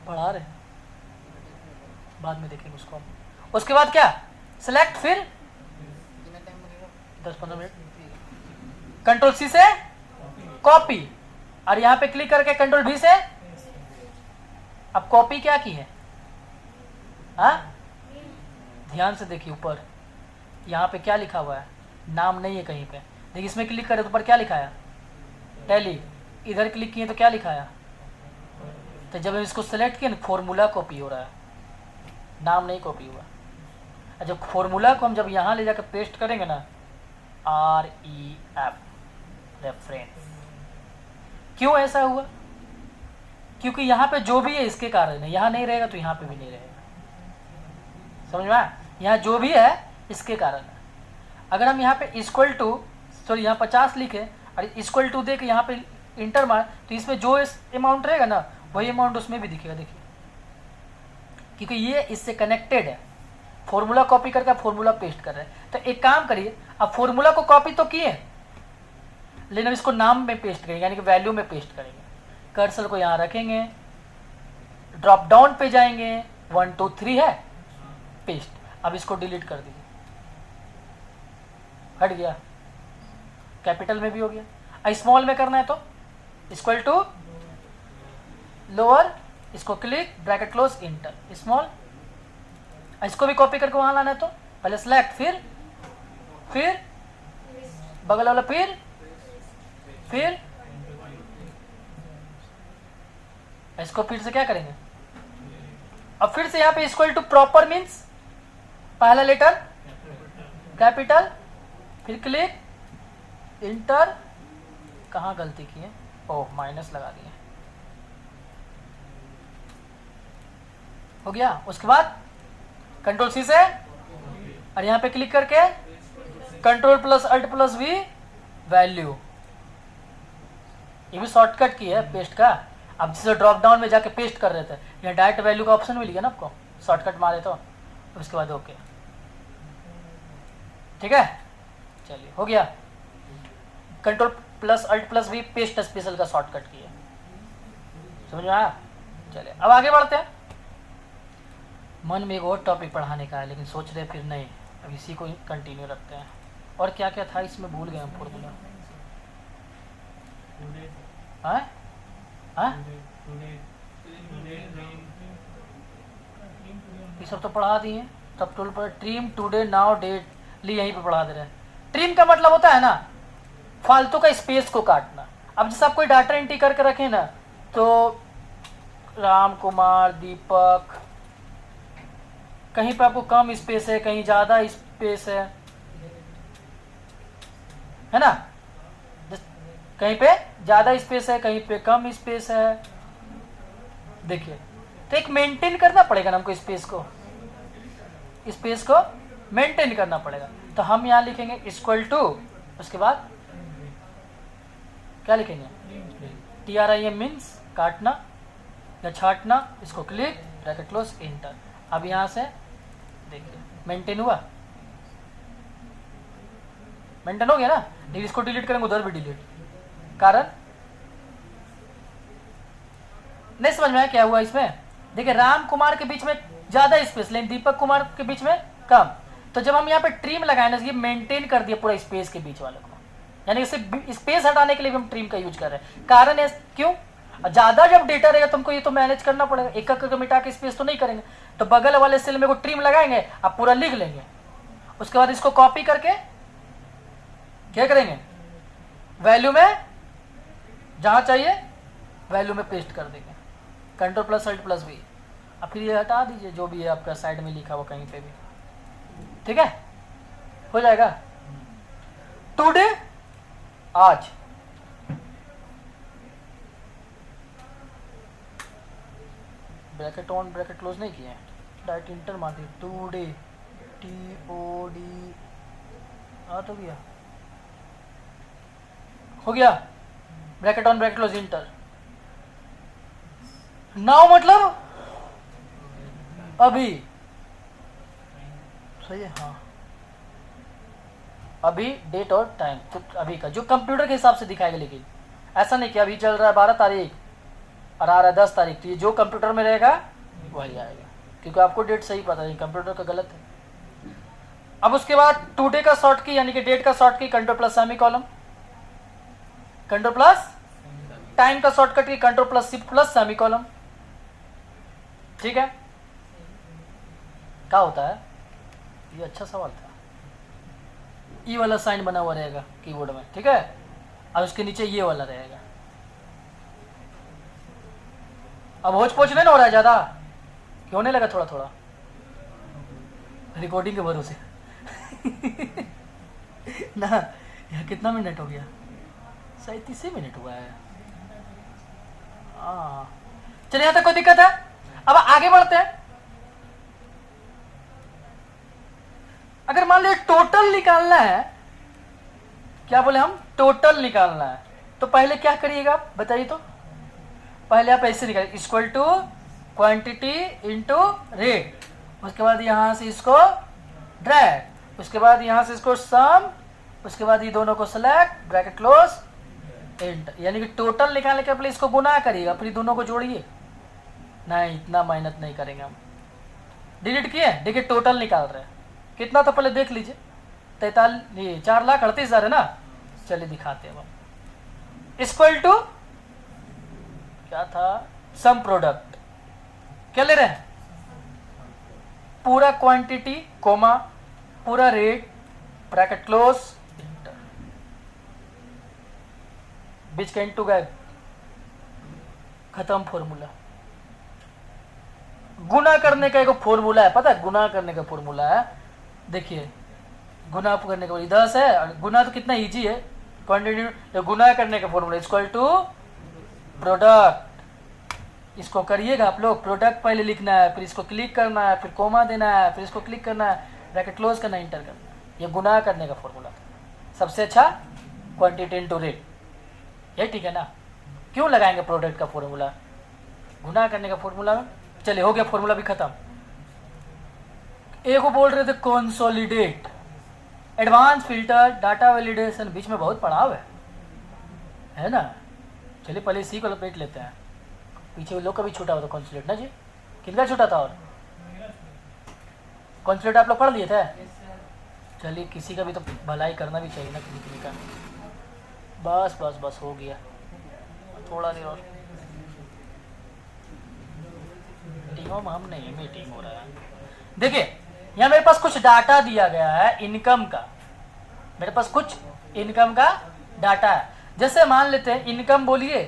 बढ़ा रहे, बाद में देखेंगे उसको। उसके बाद क्या, सिलेक्ट, फिर 10-15 मिनट, कंट्रोल सी से कॉपी, और यहाँ पे क्लिक करके कंट्रोल V से अब कॉपी क्या की है, हाँ ध्यान से देखिए ऊपर यहाँ पे क्या लिखा हुआ है, नाम नहीं है कहीं पे। देखिए इसमें क्लिक करें तो ऊपर क्या लिखा है, टैली। इधर क्लिक किए तो क्या लिखा है, तो जब इसको सेलेक्ट किया ना फॉर्मूला कॉपी हो रहा है, नाम नहीं कॉपी हुआ। जब फॉर्मूला को हम जब यहाँ ले जाकर पेस्ट करेंगे ना, REF, रेफरेंस। क्यों ऐसा हुआ, क्योंकि यहाँ पे जो भी है इसके कारण है, यहाँ नहीं रहेगा तो यहाँ पे भी नहीं रहेगा, समझ में आया? यहाँ जो भी है इसके कारण है। अगर हम यहाँ पे इक्वल टू, सॉरी यहाँ 50 लिखे और इक्वल टू दे के यहाँ पे इंटर मार, तो इसमें जो अमाउंट रहेगा ना वही अमाउंट उसमें भी दिखेगा। देखिए क्योंकि ये इससे कनेक्टेड है, फॉर्मूला कॉपी करके फॉर्मूला पेस्ट कर रहे हैं। तो एक काम करिए, अब फॉर्मूला को कॉपी तो किए, लेकिन अब इसको नाम में पेस्ट करेंगे, यानी कि वैल्यू में पेस्ट करेंगे। कर्सर को यहाँ रखेंगे, ड्रॉप डाउन पे जाएंगे, 1 2 3 है, पेस्ट। अब इसको डिलीट कर दीजिए, हट गया, कैपिटल में भी हो गया। स्मॉल में करना है तो इक्वल टू लोअर, इसको click, bracket close, inter, small. इसको भी कॉपी करके वहां लाना है तो पहले सिलेक्ट, फिर बगल वाला, फिर इसको फिर से क्या करेंगे, अब फिर से यहाँ पे इक्वल टू प्रॉपर मीन्स पहला लेटर कैपिटल, फिर क्लिक, इंटर। कहाँ गलती की है, ओह माइनस लगा दिए, हो गया। उसके बाद कंट्रोल सी से और यहाँ पे क्लिक करके control plus alt plus V, value. ये भी शॉर्टकट की है पेस्ट का। अब जिसे ड्रॉप डाउन में जाके पेस्ट कर रहे थे, यहाँ डायरेक्ट वैल्यू का ऑप्शन मिल गया ना आपको, शॉर्टकट मारे तो। उसके बाद ओके, ठीक है, चलिए हो गया। Control plus alt plus V, paste special का शॉर्टकट की है, समझ में आया? चलिए अब आगे बढ़ते हैं। मन में एक और टॉपिक पढ़ाने का है, लेकिन सोच रहे फिर नहीं, अब इसी को कंटिन्यू रखते हैं। और क्या क्या था इसमें भूल गए हम, फॉर्मूला। ये सब तो पढ़ा दिए। तब टूल पर ट्रिम, टुडे, नाउ, डेट, ली यहीं पे पढ़ा दे रहे हैं। ट्रिम का मतलब होता है ना फालतू का स्पेस को काटना। अब जैसे आप कोई डाटा एंट्री करके रखें ना, तो राम कुमार, दीपक, कहीं पे आपको कम स्पेस है, कहीं ज्यादा स्पेस है ना, कहीं पे ज्यादा स्पेस है, कहीं पे कम स्पेस है। देखिए, तो एक मेंटेन करना पड़ेगा ना हमको स्पेस को, स्पेस को मेंटेन करना पड़ेगा। तो हम यहाँ लिखेंगे इक्वल टू, उसके बाद क्या लिखेंगे, TRIM मीन्स काटना या छाटना, इसको क्लिक, ब्रैकेट क्लोज, इंटर। अब यहाँ से देखिए मेंटेन हुआ, मेंटेन हो गया ना। लेकिन इसको डिलीट करेंगे उधर भी डिलीट, कारण नहीं समझ में आया क्या हुआ इसमें। देखिए राम कुमार के बीच में ज्यादा स्पेस, लेकिन दीपक कुमार के बीच में कम। तो जब हम यहाँ पे ट्रिम लगाए ना, ये मेंटेन कर दिया पूरा स्पेस के बीच वाले को, यानी इसे स्पेस हटाने के लिए भी हम ट्रिम का यूज कर रहे हैं। कारण है क्यों, ज्यादा जब डेटा रहेगा तुमको ये तो मैनेज करना पड़ेगा, एक एक मिटा के स्पेस तो नहीं करेंगे। तो बगल वाले सेल में को ट्रिम लगाएंगे, आप पूरा लिख लेंगे, उसके बाद इसको कॉपी करके क्या करेंगे, वैल्यू में जहां चाहिए वैल्यू में पेस्ट कर देंगे, control plus alt plus V. अब फिर ये हटा दीजिए जो भी है आपका साइड में लिखा हुआ कहीं पे भी, ठीक है, हो जाएगा। टुडे, आज, ब्रैकेट ऑन ब्रैकेट क्लोज नहीं किए, डायरेक्ट इंटर मार दिए, टुडे, TOD आ तो गया, हो गया, bracket on bracket close, inter. Now मतलब अभी, सही है, हाँ अभी डेट और टाइम, तो अभी का जो कंप्यूटर के हिसाब से दिखाएगा, लेकिन ऐसा नहीं कि अभी चल रहा है 12 तारीख और आ रहा है 10 तारीख, तो ये जो कंप्यूटर में रहेगा वही आएगा, क्योंकि आपको डेट सही पता है, कंप्यूटर का गलत है। अब उसके बाद टुडे का शॉर्ट की यानी कि डेट का शॉर्ट की control plus semi column, control plus time का शॉर्टकट की control plus shift plus semi column, ठीक है। क्या होता है, ये अच्छा सवाल था, ई वाला साइन बना हुआ रहेगा कीबोर्ड में, ठीक है, और उसके नीचे ये वाला रहेगा। अब होच पोच नहीं ना हो रहा है ज्यादा, क्यों नहीं लगा, थोड़ा थोड़ा रिकॉर्डिंग के भरोसे ना। यार कितना मिनट हो गया, 37 मिनट हुआ है। हाँ चलिए, यहाँ तक कोई दिक्कत है। अब आगे बढ़ते हैं। अगर मान लीजिए टोटल निकालना है, क्या बोले हम, टोटल निकालना है, तो पहले क्या करिएगा बताइए तो। पहले आप ऐसे निकालिए, equal to quantity into rate, उसके बाद यहां से इसको ड्रैग, उसके बाद यहां से इसको सम, उसके बाद ये दोनों को सेलेक्ट, ब्रैकेट क्लोज, एंटर। यानी कि टोटल निकालने के पहले इसको गुना करिएगा, फिर दोनों को जोड़िए। नहीं, इतना मेहनत नहीं करेंगे हम। डिलीट किए, देखिए टोटल निकाल रहे हैं कितना, तो पहले देख लीजिए। 4,38,000 है ना। चलिए दिखाते हैं अब। इक्वल टू क्या था, सम प्रोडक्ट, क्या ले रहे हैं, पूरा क्वांटिटी कोमा पूरा रेट, ब्रैकेट क्लोज, इंटर। बीच का इंटू गायब, खत्म फॉर्मूला। गुना करने का एक फॉर्मूला है, पता है गुना करने का फॉर्मूला है, देखिए गुना करने का 10 है, और गुना तो कितना इजी है, क्वांटिटी गुना करने का फॉर्मूला इक्वल टू प्रोडक्ट। इसको करिएगा आप लोग, प्रोडक्ट पहले लिखना है, फिर इसको क्लिक करना है, फिर कोमा देना है, फिर इसको क्लिक करना है, ब्रैकेट क्लोज करना है, इंटर करना है। ये गुना करने का फॉर्मूला सबसे अच्छा, क्वांटिटी इनटू रेट, ये ठीक है ना। क्यों लगाएंगे प्रोडक्ट का फॉर्मूला, गुना करने का फॉर्मूला। चलिए हो गया, फॉर्मूला भी खत्म। एक को बोल रहे थे consolidate, advance filter, data validation, बीच में बहुत पड़ाव है ना। चलिए पहले इसी को लपेट लेते हैं, पीछे लोग का भी छूटा हुआ था कंसोलिडेट ना जी, किनका छूटा था, और कंसोलिडेट आप लोग पढ़ लिए थे। चलिए किसी का भी तो भलाई करना भी चाहिए ना, किसी का। बस बस बस हो गया, थोड़ा देर और। टीमों में हम नहीं, मीटिंग हो रहा है। देखिए यहाँ मेरे पास कुछ डाटा दिया गया है इनकम का, मेरे पास कुछ इनकम का डाटा है। जैसे मान लेते हैं इनकम बोलिए,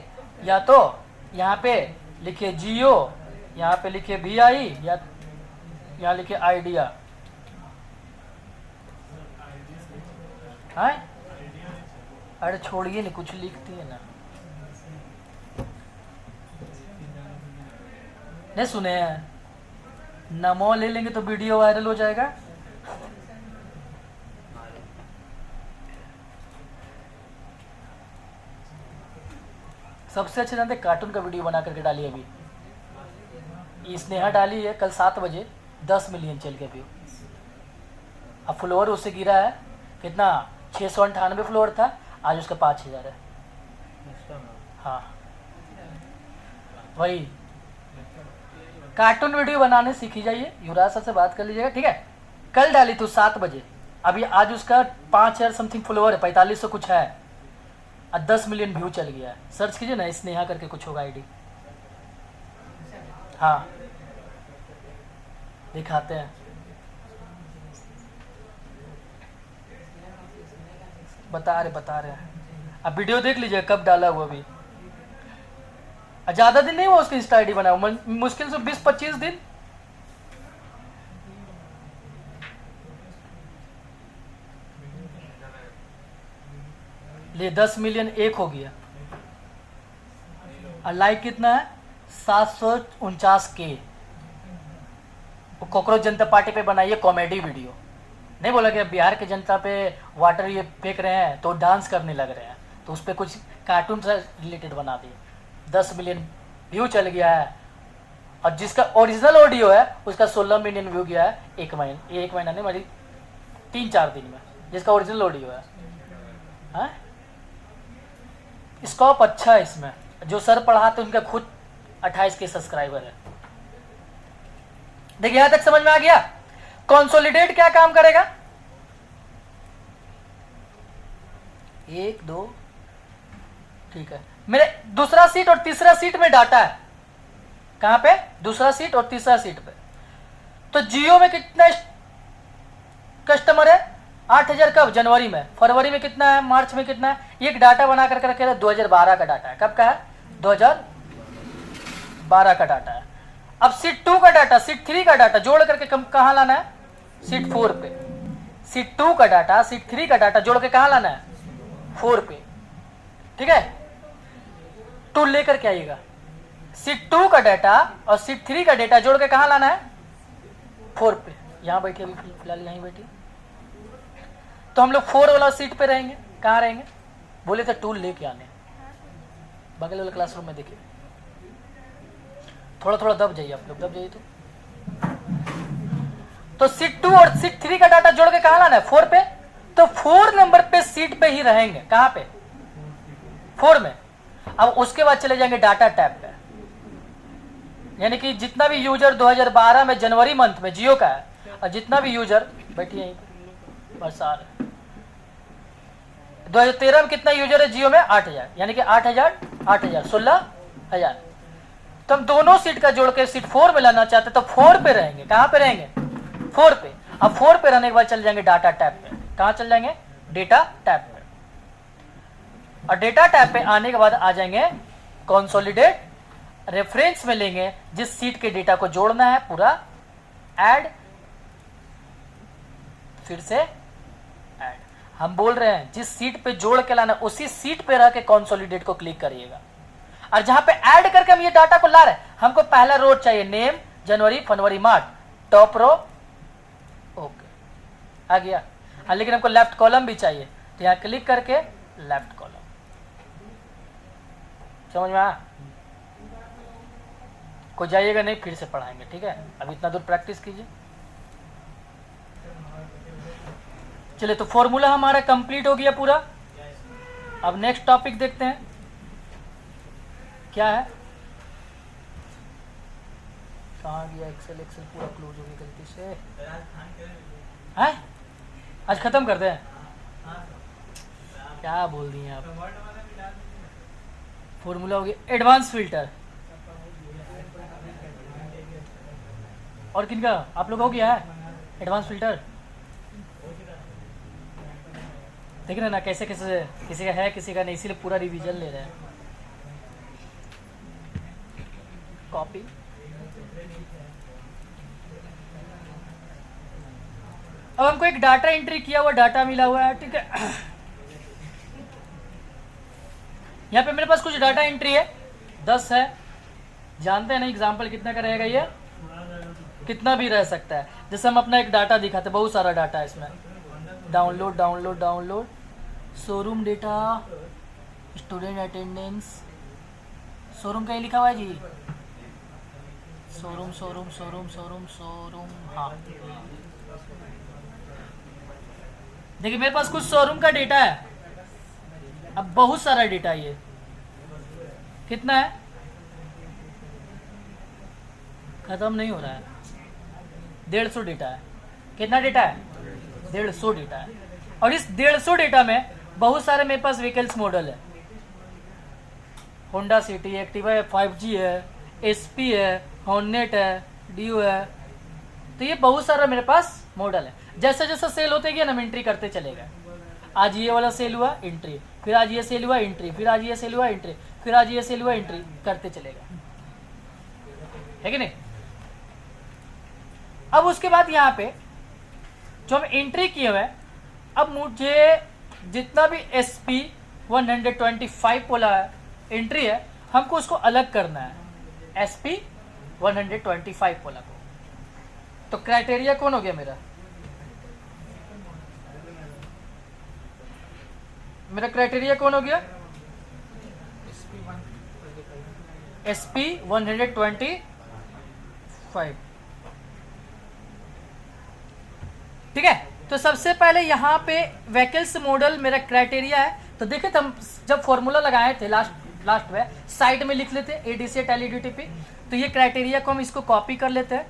या तो यहाँ पे लिखिए जियो, यहाँ पे लिखिए VI, या यहाँ लिखिए आइडिया। हाँ अरे छोड़िए नहीं, कुछ लिखती है ना, नहीं सुने हैं। नमो ले लेंगे तो वीडियो वायरल हो जाएगा। सबसे अच्छे जानते कार्टून का वीडियो बना करके डाली अभी ये स्नेहा डाली है कल 7 बजे 10 मिलियन चल के व्यू। अब फ्लोअर उससे गिरा है कितना 698 फ्लोअर था, आज उसका 5000 है। हाँ वही कार्टून वीडियो बनाने सीखी जाइए, युवराज सर से बात कर लीजिएगा, ठीक है। कल डाली तू 7 बजे, अभी आज उसका 5000 समथिंग फ्लोअर है, 4500 कुछ है, और 10 मिलियन व्यू चल गया है। सर्च कीजिए ना स्नेहा करके कुछ होगा आईडी। हाँ दिखाते हैं, बता रहे हैं। अब वीडियो देख लीजिए कब डाला हुआ, अभी ज्यादा दिन नहीं हुआ उसकी इंस्टा आईडी बना, मुश्किल से 20-25 दिन। ले 10 मिलियन एक हो गया, और लाइक कितना है 749 के। कॉकरोच जनता पार्टी पे बनाइए कॉमेडी वीडियो, नहीं बोला कि बिहार के जनता पे वाटर ये फेंक रहे हैं तो डांस करने लग रहे हैं, तो उस पर कुछ कार्टून से रिलेटेड बना दिए। 10 मिलियन व्यू चल गया है, और जिसका ओरिजिनल ऑडियो है उसका 16 मिलियन व्यू गया है एक महीना नहीं मेरी 3-4 दिन में, जिसका ओरिजिनल ऑडियो है। स्कोप अच्छा है इसमें, जो सर पढ़ाते उनका खुद 28 के सब्सक्राइबर है। देखिए यहां तक समझ में आ गया। कंसोलिडेट क्या काम करेगा, 1 2 ठीक है। मेरे दूसरा सीट और तीसरा सीट में डाटा है, कहां पे दूसरा सीट और तीसरा सीट पे। तो जियो में कितना कस्टमर है 8000 कब जनवरी में, फरवरी में कितना है, मार्च में कितना है, एक डाटा बना करके रखे 2012 का डाटा है। कब का है 2012 का डाटा है। अब सीट 2 का डाटा सीट 3 का डाटा जोड़ करके कहां लाना है सीट 4 पे। सीट 2 का डाटा सीट 3 का डाटा जोड़ के कहां लाना है 4 पे, ठीक है। टूल लेकर के आइएगा, सीट 2 का डाटा और सीट 3 का डाटा जोड़ के कहां लाना है 4 पे। यहां बैठिए, अभी फिलहाल यहीं बैठिए। तो हम लोग 4 वाला सीट पे रहेंगे, कहां रहेंगे बोले थे टूल लेके आने, बगल वाले क्लासरूम में। देखिए थोड़ा थोड़ा दब जाइए आप लोग, दब जाइए। तो सीट 2 और सीट 3 का डाटा जोड़ के कहां लाना है 4 पे। तो 4 नंबर पे सीट पे ही रहेंगे, कहां पे 4 में। अब उसके बाद चले जाएंगे डाटा टैब पे, यानी कि जितना भी यूजर 2012 में जनवरी मंथ में जियो का है, और जितना भी यूजर बैठिए यहीं बस आ रहे 2013 में कितना यूजर है जियो में 8000, यानी कि 8000 16000। तो हम दोनों सीट का जोड़ के सीट 4 में लाना चाहते तो 4 पे रहेंगे, कहां पे रहेंगे 4 पे। अब 4 पे रहने के बाद चल जाएंगे डाटा टैब पे, कहां चल जाएंगे डेटा टैब पे। और डेटा टैब पे आने के बाद आ जाएंगे कंसोलिडेट, रेफरेंस में लेंगे जिस सीट के डेटा को जोड़ना है पूरा ऐड, फिर से ऐड। हम बोल रहे हैं जिस सीट पे जोड़ के लाना उसी सीट पे रह के कंसोलिडेट को क्लिक करिएगा। और जहां पे ऐड करके हम ये डाटा को ला रहे हैं, हमको पहला रो चाहिए नेम जनवरी फरवरी मार्च, टॉप रो ओके आ गया। हाँ लेकिन हमको लेफ्ट कॉलम भी चाहिए, तो यहां क्लिक करके लेफ्ट कॉलम। समझ में आया? कोई जाइएगा नहीं, फिर से पढ़ाएंगे, ठीक है। अब इतना दूर प्रैक्टिस कीजिए। चलिए तो फॉर्मूला हमारा कंप्लीट हो गया पूरा। अब नेक्स्ट टॉपिक देखते हैं क्या है। कहाँ गया एक्सेल पूरा क्लोज हो गया गलती से है। आज खत्म कर दें, क्या बोल दिए आप। फॉर्मूला हो गया एडवांस फिल्टर, और किनका आप लोग हो गया है एडवांस फिल्टर। देख रहे ना कैसे कैसे किसी का है किसी का नहीं, इसीलिए पूरा रिवीजन ले रहे हैं। कॉपी अब हमको एक डाटा एंट्री किया हुआ डाटा मिला हुआ है, ठीक है। यहाँ पे मेरे पास कुछ डाटा एंट्री है 10 है, जानते हैं ना एग्जाम्पल कितना का रहेगा ये, कितना भी रह सकता है। जैसे हम अपना एक डाटा दिखाते, बहुत सारा डाटा है इसमें, download download download, showroom data, student attendance, showroom कहीं लिखा हुआ है जी, showroom showroom showroom showroom showroom, हाँ देखिए मेरे पास कुछ शोरूम का डेटा है। अब बहुत सारा डेटा, ये कितना है, खत्म नहीं हो रहा है, 150 डेटा है। कितना डेटा है, 150 डेटा है। और इस 150 डेटा में बहुत सारे मेरे पास व्हीकल्स मॉडल है, होंडा सिटी, एक्टिवा है, 5G है, SP है, हॉर्नेट है, डियो है। तो ये बहुत सारा मेरे पास मॉडल है। जैसे जैसे सेल होते गए ना, हम एंट्री करते चले गए। आज ये वाला सेल हुआ, एंट्री, फिर आज ये सेल हुआ, एंट्री, फिर आज ये सेल हुआ, एंट्री, फिर आज ये सेल हुआ, एंट्री करते चले गए, है कि नहीं। अब उसके बाद यहाँ पे जो हम एंट्री किए हुए, अब मुझे जितना भी SP 125 वाला एंट्री है, हमको उसको अलग करना है SP 125 वाला को। तो क्राइटेरिया कौन हो गया मेरा, क्राइटेरिया कौन हो गया, SP 125। ठीक है। तो सबसे पहले यहाँ पे व्हीकल्स मॉडल मेरा क्राइटेरिया है। तो देखिए हम जब फॉर्मूला लगाए थे लास्ट में साइड में लिख लेते ADC LEDTP। तो ये क्राइटेरिया को हम इसको कॉपी कर लेते हैं,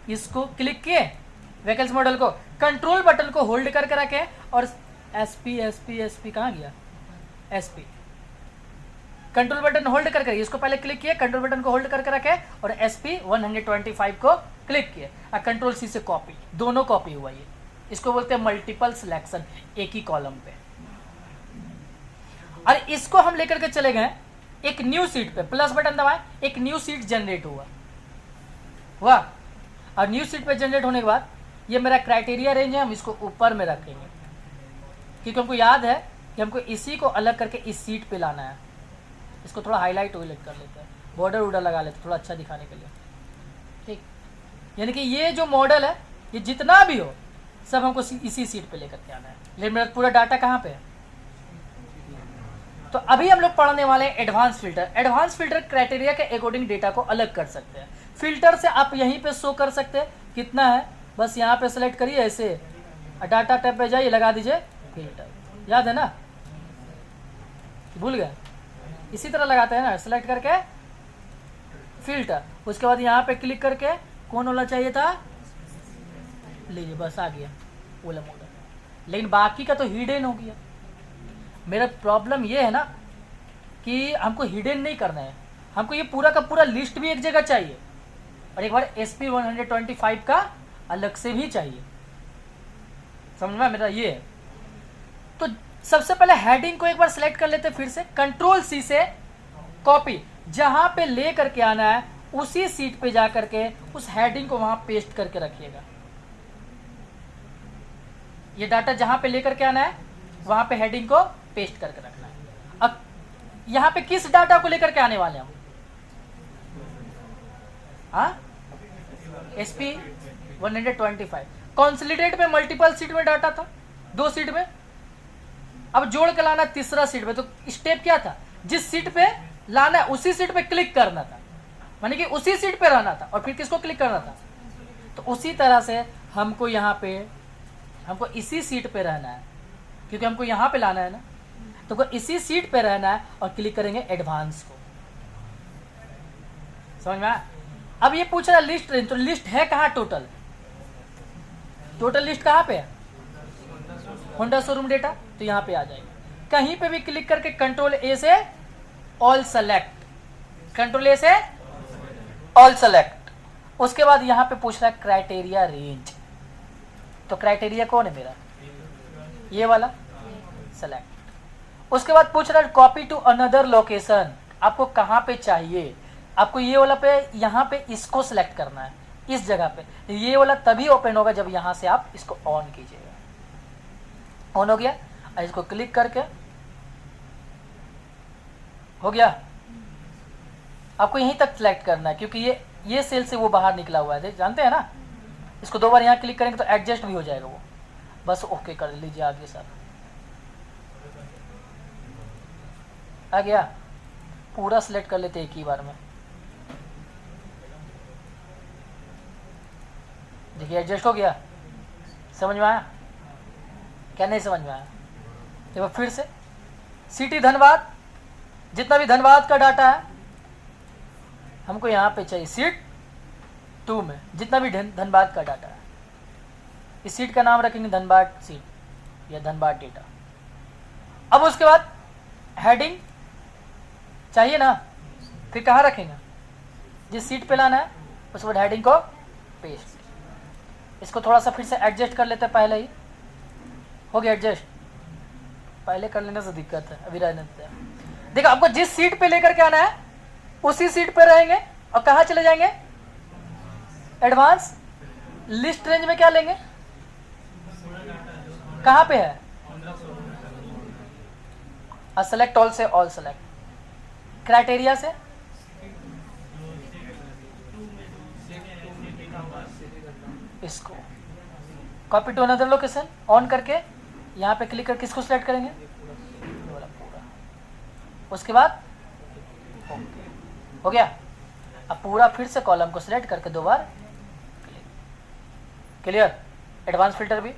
इसको क्लिक किए व्हीकल्स मॉडल को, कंट्रोल बटन को होल्ड करके रखें और SP कहाँ गया, SP कंट्रोल बटन होल्ड करके, इसको पहले क्लिक किए, कंट्रोल बटन को होल्ड करके रखे और SP 125 को क्लिक किए और कंट्रोल C से कॉपी, दोनों कॉपी हुआ। ये इसको बोलते हैं मल्टीपल सिलेक्शन, एक ही कॉलम पे। और इसको हम लेकर के चले गए एक न्यू सीट पे, प्लस बटन दबाएं, एक न्यू सीट जनरेट हुआ। वाह। और न्यू सीट पे जनरेट होने के बाद ये मेरा क्राइटेरिया रेंज है, हम इसको ऊपर में रखेंगे क्योंकि हमको याद है कि हमको इसी को अलग करके इस सीट पे लाना है। इसको थोड़ा हाईलाइट कर लेते हैं, बॉर्डर वॉर्डर लगा लेते हैं थोड़ा अच्छा दिखाने के लिए। ठीक, यानी कि ये जो मॉडल है, ये जितना भी हो सब हमको इसी सीट पे लेकर के आना है। लेकिन मेरा पूरा डाटा कहाँ पे है। तो अभी हम लोग पढ़ने वाले हैं advance filter. Advance filter criteria के अकॉर्डिंग डेटा को अलग कर सकते हैं। फिल्टर से आप यहीं पे शो कर सकते हैं कितना है, बस यहाँ पे सेलेक्ट करिए ऐसे, डाटा टैब पे जाइए, लगा दीजिए फिल्टर। याद है ना, भूल गए, इसी तरह लगाते हैं ना, सेलेक्ट करके फिल्टर, उसके बाद यहाँ पे क्लिक करके कौन वाला चाहिए था, लीजिए बस आ गया ओला मॉडल। लेकिन बाकी का तो हिडन हो गया। मेरा प्रॉब्लम ये है ना कि हमको हिडन नहीं करना है, हमको ये पूरा का पूरा लिस्ट भी एक जगह चाहिए और एक बार SP 125 का अलग से भी चाहिए। समझ में मेरा ये है। तो सबसे पहले हेडिंग को एक बार सिलेक्ट कर लेते हैं, फिर से कंट्रोल C से कॉपी, जहां पे ले करके आना है उसी सीट पे जा करके उस हेडिंग को वहां पेस्ट करके रखिएगा। ये डाटा जहां पे लेकर के आना है वहां पे हेडिंग को पेस्ट करके रखना है। अब यहां पे किस डाटा को लेकर के आने वाले हम, SP 125 कंसोलिडेट में मल्टीपल सीट में डाटा था, 2 सीट में, अब जोड़ के लाना तीसरा सीट पे। तो स्टेप क्या था, जिस सीट पे लाना है उसी सीट पे क्लिक करना था, माने कि उसी सीट पे रहना था और फिर किसको क्लिक करना था। तो उसी तरह से हमको यहाँ पे हमको इसी सीट पे रहना है क्योंकि हमको यहाँ पे लाना है ना, तो इसी सीट पे रहना है और क्लिक करेंगे एडवांस को। समझ में आया। अब ये पूछ रहा है लिस्ट रेंज, तो लिस्ट है कहाँ, टोटल लिस्ट कहाँ पे है, होंडा शोरूम डेटा, तो यहाँ पे आ जाएगा। कहीं पे भी क्लिक करके कंट्रोल A से ऑल सेलेक्ट, कंट्रोल A से ऑल सेलेक्ट। उसके बाद यहाँ पे पूछ रहा है क्राइटेरिया रेंज, तो क्राइटेरिया कौन है मेरा, ये वाला, सेलेक्ट। उसके बाद पूछ रहा है कॉपी टू अनदर लोकेशन, आपको कहाँ पे चाहिए, आपको ये वाला पे यहाँ पे इसको सिलेक्ट करना है इस जगह पे। ये वाला तभी ओपन होगा जब यहाँ से आप इसको ऑन कीजिएगा। ऑन हो गया, इसको क्लिक करके हो गया। आपको यहीं तक सिलेक्ट करना है क्योंकि ये सेल से वो बाहर निकला हुआ है, जानते हैं ना, इसको 2 बार यहाँ क्लिक करेंगे तो एडजस्ट भी हो जाएगा वो। बस ओके कर लीजिए, आगे सर आ गया। पूरा सिलेक्ट कर लेते एक ही बार में। देखिए एडजस्ट हो गया। समझ में आया क्या? नहीं समझ में आया? एक बार फिर से सिटी धनबाद, जितना भी धनबाद का डाटा है हमको यहाँ पे चाहिए सीट 2 में, जितना भी धनबाद का डाटा है। इस सीट का नाम रखेंगे धनबाद सीट या धनबाद डेटा। अब उसके बाद हेडिंग चाहिए ना, फिर कहाँ रखेंगे? जिस सीट पे लाना है उसके बाद हेडिंग को पेस्ट। इसको थोड़ा सा फिर से एडजस्ट कर लेते हैं, पहले ही हो गया एडजस्ट। पहले कर लेने से दिक्कत है, अभी रहने देते हैं। देखो आपको जिस सीट पे लेकर के आना है उसी सीट पे रहेंगे और कहाँ चले जाएंगे? एडवांस लिस्ट रेंज में क्या लेंगे? कहाँ पे है? सेलेक्ट ऑल से ऑल सेलेक्ट। क्राइटेरिया से इसको copy to another location on करके यहाँ पे क्लिक करके इसको सिलेक्ट करेंगे पूरा। उसके बाद हो गया। अब पूरा फिर से कॉलम को सिलेक्ट करके 2 बार क्लियर। एडवांस फिल्टर भी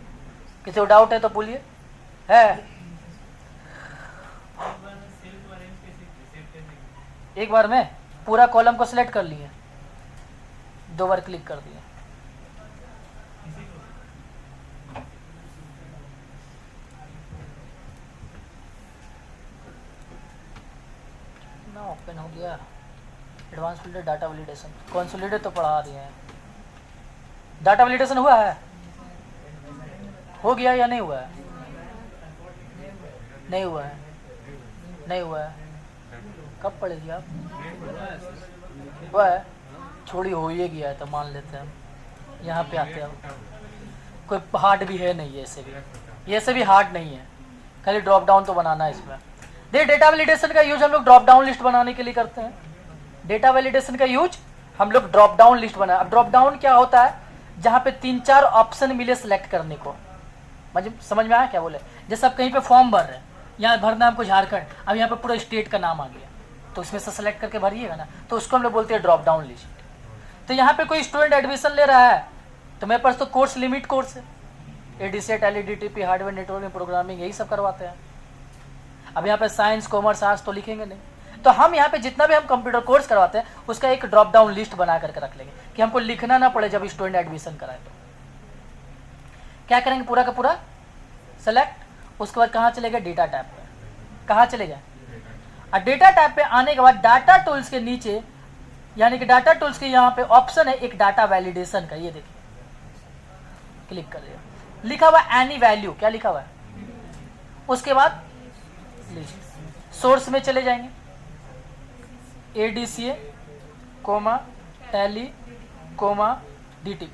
किसी को डाउट है तो बोलिए। है एक बार में पूरा कॉलम को सिलेक्ट कर लिए, 2 बार क्लिक कर दिए। ना ओपन हो गया। Advance filter data validation consolidate तो पढ़ा दिए हैं। डाटा वैलिडेशन हुआ है? हो गया या नहीं हुआ है? नहीं हुआ है, नहीं हुआ है। कब पढ़ेगी आप? हुआ है, छोड़ी हो ही गया है तो मान लेते हैं हम। यहाँ पे आते हैं, कोई हार्ड भी है नहीं है, ऐसे भी हार्ड नहीं है, खाली ड्रॉप डाउन तो बनाना है इसमें। देखिए डेटा वैलिडेशन का यूज हम लोग ड्रॉप डाउन लिस्ट बनाने के लिए करते हैं। डेटा वैलिडेशन का यूज हम लोग ड्रॉप डाउन लिस्ट बना। अब ड्रॉप डाउन क्या होता है? जहाँ पे 3-4 ऑप्शन मिले सेलेक्ट करने को। मतलब समझ में आया क्या बोले? जैसे आप कहीं पे फॉर्म भर रहे हैं, यहाँ भरना है हमको झारखंड, अब यहाँ पे पूरा स्टेट का नाम आ गया तो उसमें से सेलेक्ट करके भरिएगा ना, तो उसको हम लोग बोलते हैं ड्रॉप डाउन लिस्ट। तो यहाँ पे कोई स्टूडेंट एडमिशन ले रहा है तो मेरे पास तो कोर्स लिमिट कोर्स है, एडीसेट, एलईडीटीपी, हार्डवेयर नेटवर्किंग, प्रोग्रामिंग, यही सब करवाते हैं। अब यहाँ पे साइंस, कॉमर्स, आर्ट्स तो लिखेंगे नहीं, तो हम यहाँ पे जितना भी हम कंप्यूटर कोर्स करवाते हैं उसका एक ड्रॉप डाउन लिस्ट बना करके रख लेंगे कि हमको लिखना ना पड़े जब स्टूडेंट एडमिशन कराए। तो क्या करेंगे? पूरा का पूरा सेलेक्ट। उसके बाद कहाँ चले गए? डेटा टैब पे। कहाँ चले गए? और डेटा टैब पे आने के बाद डाटा टूल्स के नीचे, यानी कि डाटा टूल्स के यहाँ पे ऑप्शन है एक डाटा वैलिडेशन का, ये देखिए क्लिक कर दिया, लिखा हुआ एनी वैल्यू। क्या लिखा हुआ है? उसके बाद लिस्ट सोर्स में चले जाएंगे, ADCA, टैली, DTP,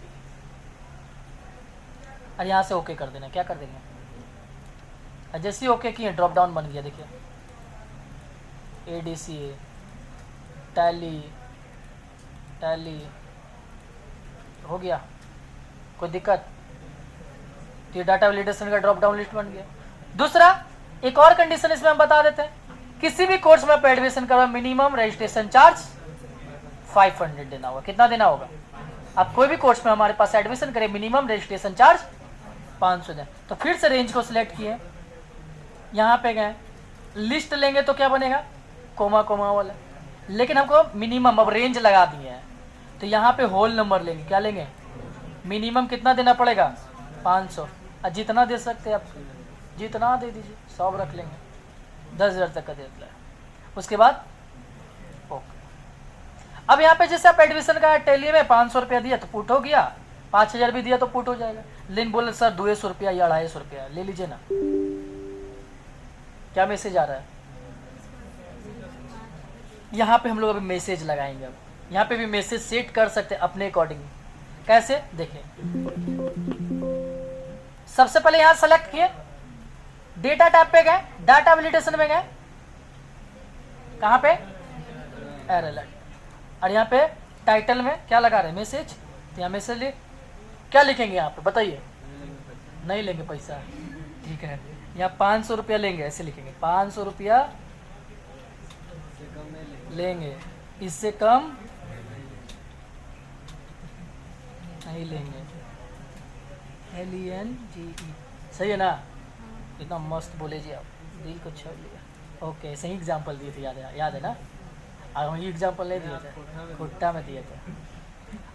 और यहाँ से ओके कर देना। क्या कर देंगे? जैसे ही ओके किए ड्रॉप डाउन बन गया। देखिए ADCA, टैली हो गया, कोई दिक्कत? तो ये डाटा वैलिडेशन का ड्रॉप डाउन लिस्ट बन गया। दूसरा एक और कंडीशन इसमें हम बता देते हैं, किसी भी कोर्स में आप एडमिशन करवा मिनिमम रजिस्ट्रेशन चार्ज 500 देना होगा। कितना देना होगा? आप कोई भी कोर्स में हमारे पास एडमिशन करें मिनिमम रजिस्ट्रेशन चार्ज 500 दें। तो फिर से रेंज को सिलेक्ट किए, यहाँ पे गए, लिस्ट लेंगे तो क्या बनेगा? कोमा वाला, लेकिन हमको मिनिमम अब रेंज लगा दिए हैं तो यहाँ पे होल नंबर लेंगे। क्या लेंगे? मिनिमम कितना देना पड़ेगा? 500। और जितना दे सकते हैं आप जितना दे दीजिए, 100 रख लेंगे, 10,000 तक का दे दिया। उसके बाद ओके। अब यहाँ पे जैसे आप एडमिशन का टेली में 500 रुपया दिया तो पुट हो गया, 5,000 भी दिया तो पुट हो जाएगा। लेकिन बोले सर 200 रुपया या 250 रुपया ले लीजिए ना। क्या मैसेज आ रहा है? यहाँ पे हम लोग अभी मैसेज लगाएंगे। अब यहाँ पे भी मैसेज सेट कर सकते हैं अपने अकॉर्डिंग। कैसे? देखिए सबसे पहले यहाँ सेलेक्ट किए, डेटा टैब पे गए, डाटा वैलिडेशन में गए, कहाँ पे? Error alert. और यहाँ पे टाइटल में क्या लगा रहे हैं? मैसेज। तो यहाँ मैसेज लिख क्या लिखेंगे यहाँ पे बताइए? नहीं लेंगे पैसा, ठीक है। यहाँ 500 रुपया लेंगे, ऐसे लिखेंगे 500 रुपया लेंगे, इससे कम नहीं लेंगे। LENGE सही है ना? इतना मस्त बोले जी आप, दिल को छू लिया। ओके, सही एग्जाम्पल दिए थे, याद है ना? और हम ये एग्जाम्पल नहीं दिए थे, खुट्टा में दिए थे।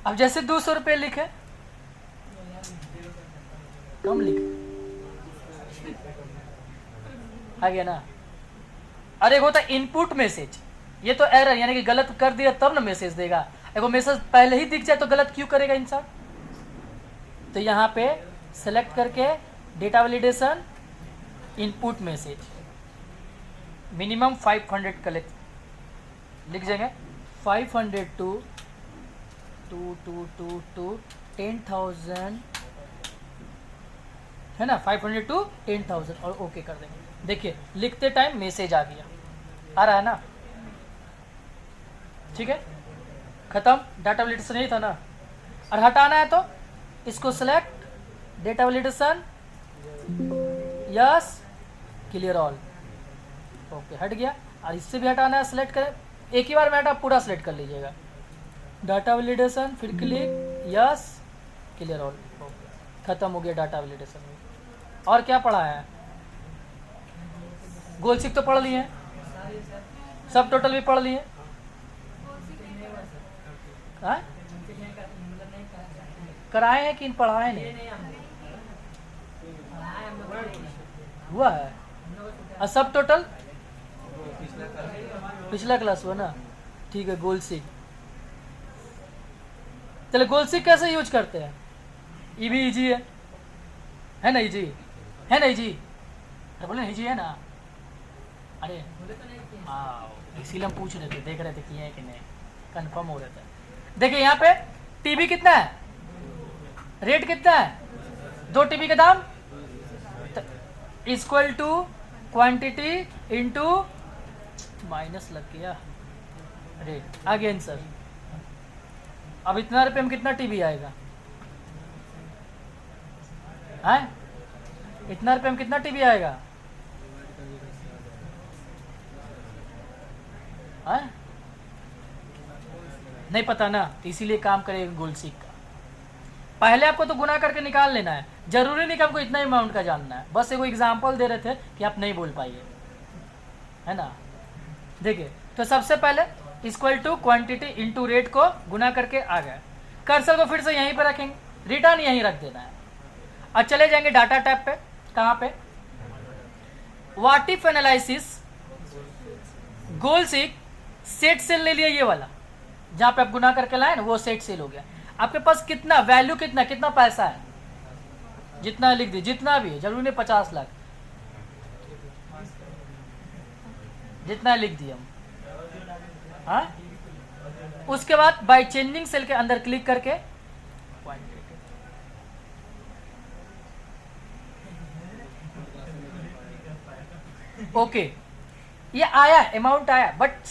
अब जैसे 200 रुपये लिखे, कम लिखे, आ गया ना? अरे एक होता है इनपुट मैसेज, ये तो एरर, यानी कि गलत कर दिया तब ना मैसेज देगा। एगो मैसेज पहले ही दिख जाए तो गलत क्यों करेगा इंसान? तो यहाँ पे सेलेक्ट करके data validation input message minimum 500 collect लिख जाएंगे। 500 to 10,000 है ना, 500 to 10,000 और ओके कर देंगे। देखिए लिखते टाइम मैसेज आ गया, आ रहा है ना? ठीक है, खत्म। डाटा वैलिडेशन यही था ना। और हटाना है तो इसको select data validation yes clear all, okay हट गया। और इससे भी हटाना है, सेलेक्ट करें, एक ही बार में हटा, पूरा सेलेक्ट कर लीजिएगा। डाटा वैलिडेशन फिर click yes clear all, okay खत्म हो गया डाटा वैलिडेशन। और क्या पढ़ा है? गोल सीख तो पढ़ लिए, सब टोटल भी पढ़ लिए। कराए हैं कि पढ़ाए नहीं? हुआ है। और सब टोटल पिछला क्लास हुआ ना, ठीक है। गोल सीख, चलो गोल सीख कैसे यूज करते हैं? ये भी इजी है ना? इजी है ना? इजी अरे बोले इजी है ना? अरे हाँ, इसीलिए हम पूछ रहे थे, देख रहे थे किए हैं कि नहीं, कंफर्म हो रहा था। देखिए यहाँ पे टीबी कितना है, रेट कितना है, 2 टीबी का दाम equal to quantity into minus लग गया रेट, आ गया आंसर। अब इतना रुपये में कितना टीबी आएगा? हैं? इतना रुपये में कितना टीबी आएगा? हैं? नहीं पता ना, इसीलिए काम करेगा गोल सीख का। पहले आपको तो गुना करके निकाल लेना है, जरूरी नहीं कि आपको इतना अमाउंट का जानना है, बस एगो एग्जांपल दे रहे थे कि आप नहीं बोल पाइए, है ना? देखिए तो सबसे पहले equal to quantity into rate को गुना करके आ गए। कर्सर को फिर से यहीं पर रखेंगे, रिटर्न यहीं रख देना है। और चले जाएंगे डाटा टैब पे, कहाँ पे? व्हाट इफ एनालिसिस गोल सीख सेट सेल ले लिया, ये वाला जहाँ पे आप गुना करके लाए ना, वो सेट सेल हो गया। आपके पास कितना वैल्यू, कितना पैसा है, जितना लिख दिए, जितना भी है, जरूरी नहीं 50 लाख, जितना लिख दिया हम। हाँ, उसके बाद बाय चेंजिंग सेल के अंदर क्लिक करके ओके ये आया, अमाउंट आया, बट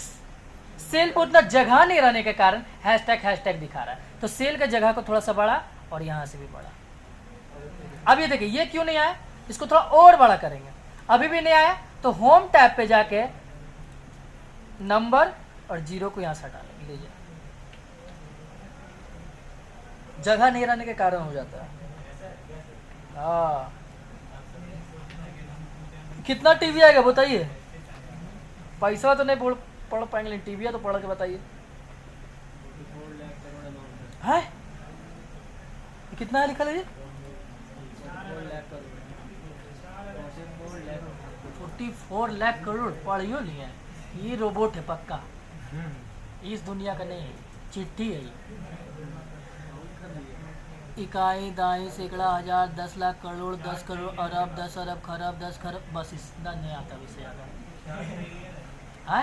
सेल पर उतना जगह नहीं रहने के कारण हैशटैग दिखा रहा है। तो सेल का जगह को थोड़ा सा बढ़ा और यहां से भी बढ़ा। अब ये देखिए ये क्यों नहीं आया, इसको थोड़ा और बड़ा करेंगे। अभी भी नहीं आया तो होम टैब पे जाके नंबर और 0 को यहां से हटा लीजिए, जगह नहीं रहने के कारण हो जाता है। हाँ, कितना टीवी आएगा बताइए? पैसा तो नहीं पढ़ पाएंगे, लेकिन टीवी है तो पढ़ के बताइए। है कितना है लिखा लीजिए? 44 लाख करोड़। पढ़ियो नहीं है, ये रोबोट है पक्का, इस दुनिया का नहीं है, चिट्ठी है ये। इकाई, दाई, सैकड़ा, हजार, 10 लाख, करोड़, 10 करोड़, अरब, 10 अरब, खरब, 10 खरब, बस इतना नहीं आता इससे ज़्यादा। है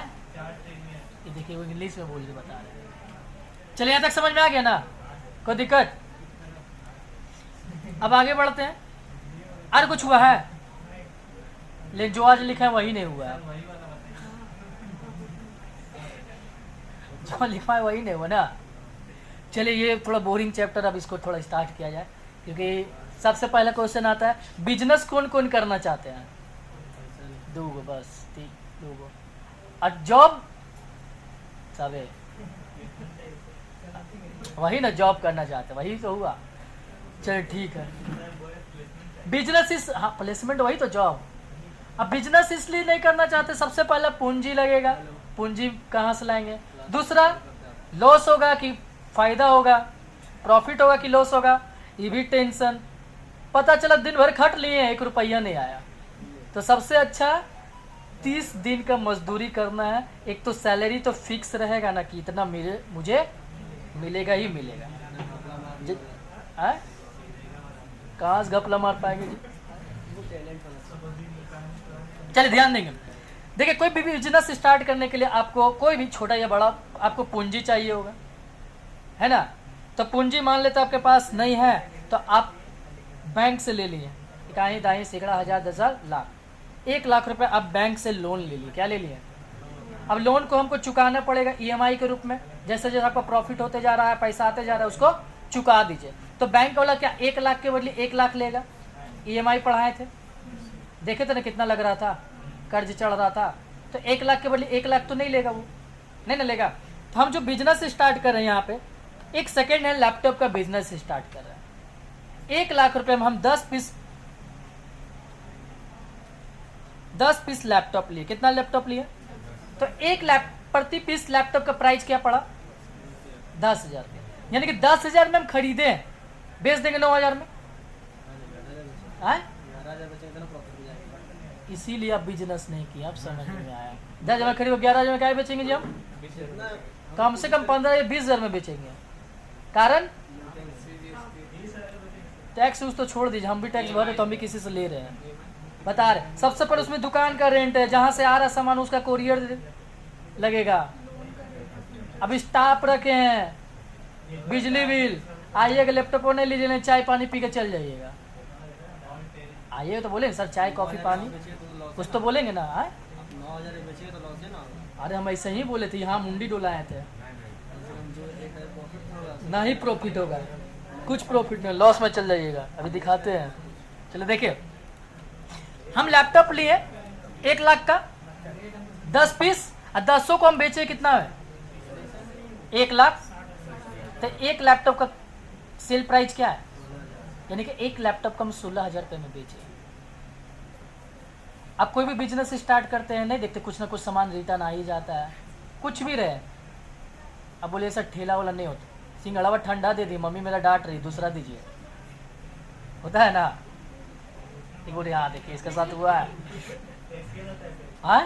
ये देखिए वो इंग्लिश में बोल के बता रहे हैं। चलिए यहाँ तक समझ में आ गया ना, कोई दिक्कत? अब आगे बढ़ते हैं। अरे कुछ हुआ है, लेकिन जो आज लिखा है वही नहीं हुआ है, जो लिखा है वही नहीं हुआ ना। चलिए ये थोड़ा बोरिंग चैप्टर, अब इसको थोड़ा स्टार्ट किया जाए। क्योंकि सबसे पहला क्वेश्चन आता है बिजनेस कौन कौन करना चाहते हैं? दूगो बस, ठीक, दूगो। और जॉब सबे वही ना, जॉब करना चाहते, वही तो हुआ। चल ठीक है, बिजनेस इस, हाँ प्लेसमेंट वही तो जॉब। अब बिजनेस इसलिए नहीं करना चाहते, सबसे पहला पूंजी लगेगा, पूंजी कहाँ से लाएंगे? दूसरा लॉस होगा कि फायदा होगा, प्रॉफिट होगा कि लॉस होगा, ये भी टेंशन। पता चला दिन भर खट लिए 1 रुपया नहीं आया, तो सबसे अच्छा 30 दिन का मजदूरी करना है। एक तो सैलरी तो फिक्स रहेगा ना कि इतना मुझे मिलेगा ही मिलेगा। कहाँ से घपला मार पाएंगे जी? चलिए ध्यान देंगे। देखिए कोई भी बिजनेस स्टार्ट करने के लिए आपको, कोई भी छोटा या बड़ा, आपको पूंजी चाहिए होगा, है ना? तो पूंजी मान लेते आपके पास नहीं है तो आप बैंक से ले लिए, इकाई दाई सैकड़ा हजार 10,000 लाख, 1 लाख रुपए आप बैंक से लोन ले लिए। क्या ले लिए? अब लोन को हमको चुकाना पड़ेगा ईएमआई के रूप में। जैसे जैसे आपका प्रॉफिट होते जा रहा है, पैसा आते जा रहा है, उसको चुका दीजिए। तो बैंक वाला क्या 1 लाख के बदले 1 लाख लेगा? ईएमआई पढ़ाए थे, देखे थे ना कितना लग रहा था, कर्ज चढ़ रहा था। तो 1 लाख के बदले 1 लाख तो नहीं लेगा वो, नहीं ना लेगा। तो हम जो बिजनेस स्टार्ट कर रहे हैं यहाँ पे, एक सेकेंड हैंड लैपटॉप का बिजनेस स्टार्ट कर रहे हैं। 1 लाख रुपए में हम 10 पीस लैपटॉप लिए। कितना लैपटॉप लिए? तो प्रति पीस लैपटॉप का प्राइस क्या पड़ा? 10,000 रुपये। यानी कि 10,000 में हम खरीदे, बेच देंगे 9,000 में। इसीलिए आप बिजनेस नहीं किया, अब समझ में आया। 10,000 में खरीदो, 11,000 में क्या बेचेंगे जी हम? कम से कम 15 या 20,000 में बेचेंगे। कारण टैक्स उस तो छोड़ दीजिए, हम भी टैक्स भर रहे तो हम भी किसी से ले रहे हैं, बता रहे। सबसे पहले उसमें दुकान का रेंट है, जहां से आ रहा सामान उसका कोरियर लगेगा। अब स्टाफ रखे हैं, बिजली बिल, आइएगा लैपटॉप नहीं लीजिए, नहीं चाय पानी पी के चल जाइएगा। आइए तो बोलेंगे सर चाय कॉफी पानी, कुछ तो बोलेंगे ना। 9,000 बेचे तो लॉस है ना? अरे हम ऐसे ही बोले थे, यहाँ मुंडी डोलाए थे। नहीं प्रॉफिट होगा, कुछ प्रॉफिट नहीं, लॉस में चल जाइएगा। अभी दिखाते हैं, चलो देखिए। हम लैपटॉप लिए 1 लाख का, 10 पीस, और 10 को हम बेचे कितना है? 1 लाख। तो 1 लैपटॉप का सेल प्राइस क्या है? यानी कि 1 लैपटॉप को हम 16,000 रुपये में बेचे। अब कोई भी बिजनेस स्टार्ट करते हैं, नहीं देखते कुछ ना कुछ सामान रिटर्न आ ही जाता है, कुछ भी रहे। अब बोले सर ठेला वाला नहीं होता, सिंगड़ावा ठंडा दे दी, मम्मी मेरा डांट रही, दूसरा दीजिए, होता है ना? एक बोले हाँ देखिए इसके साथ हुआ है, हाँ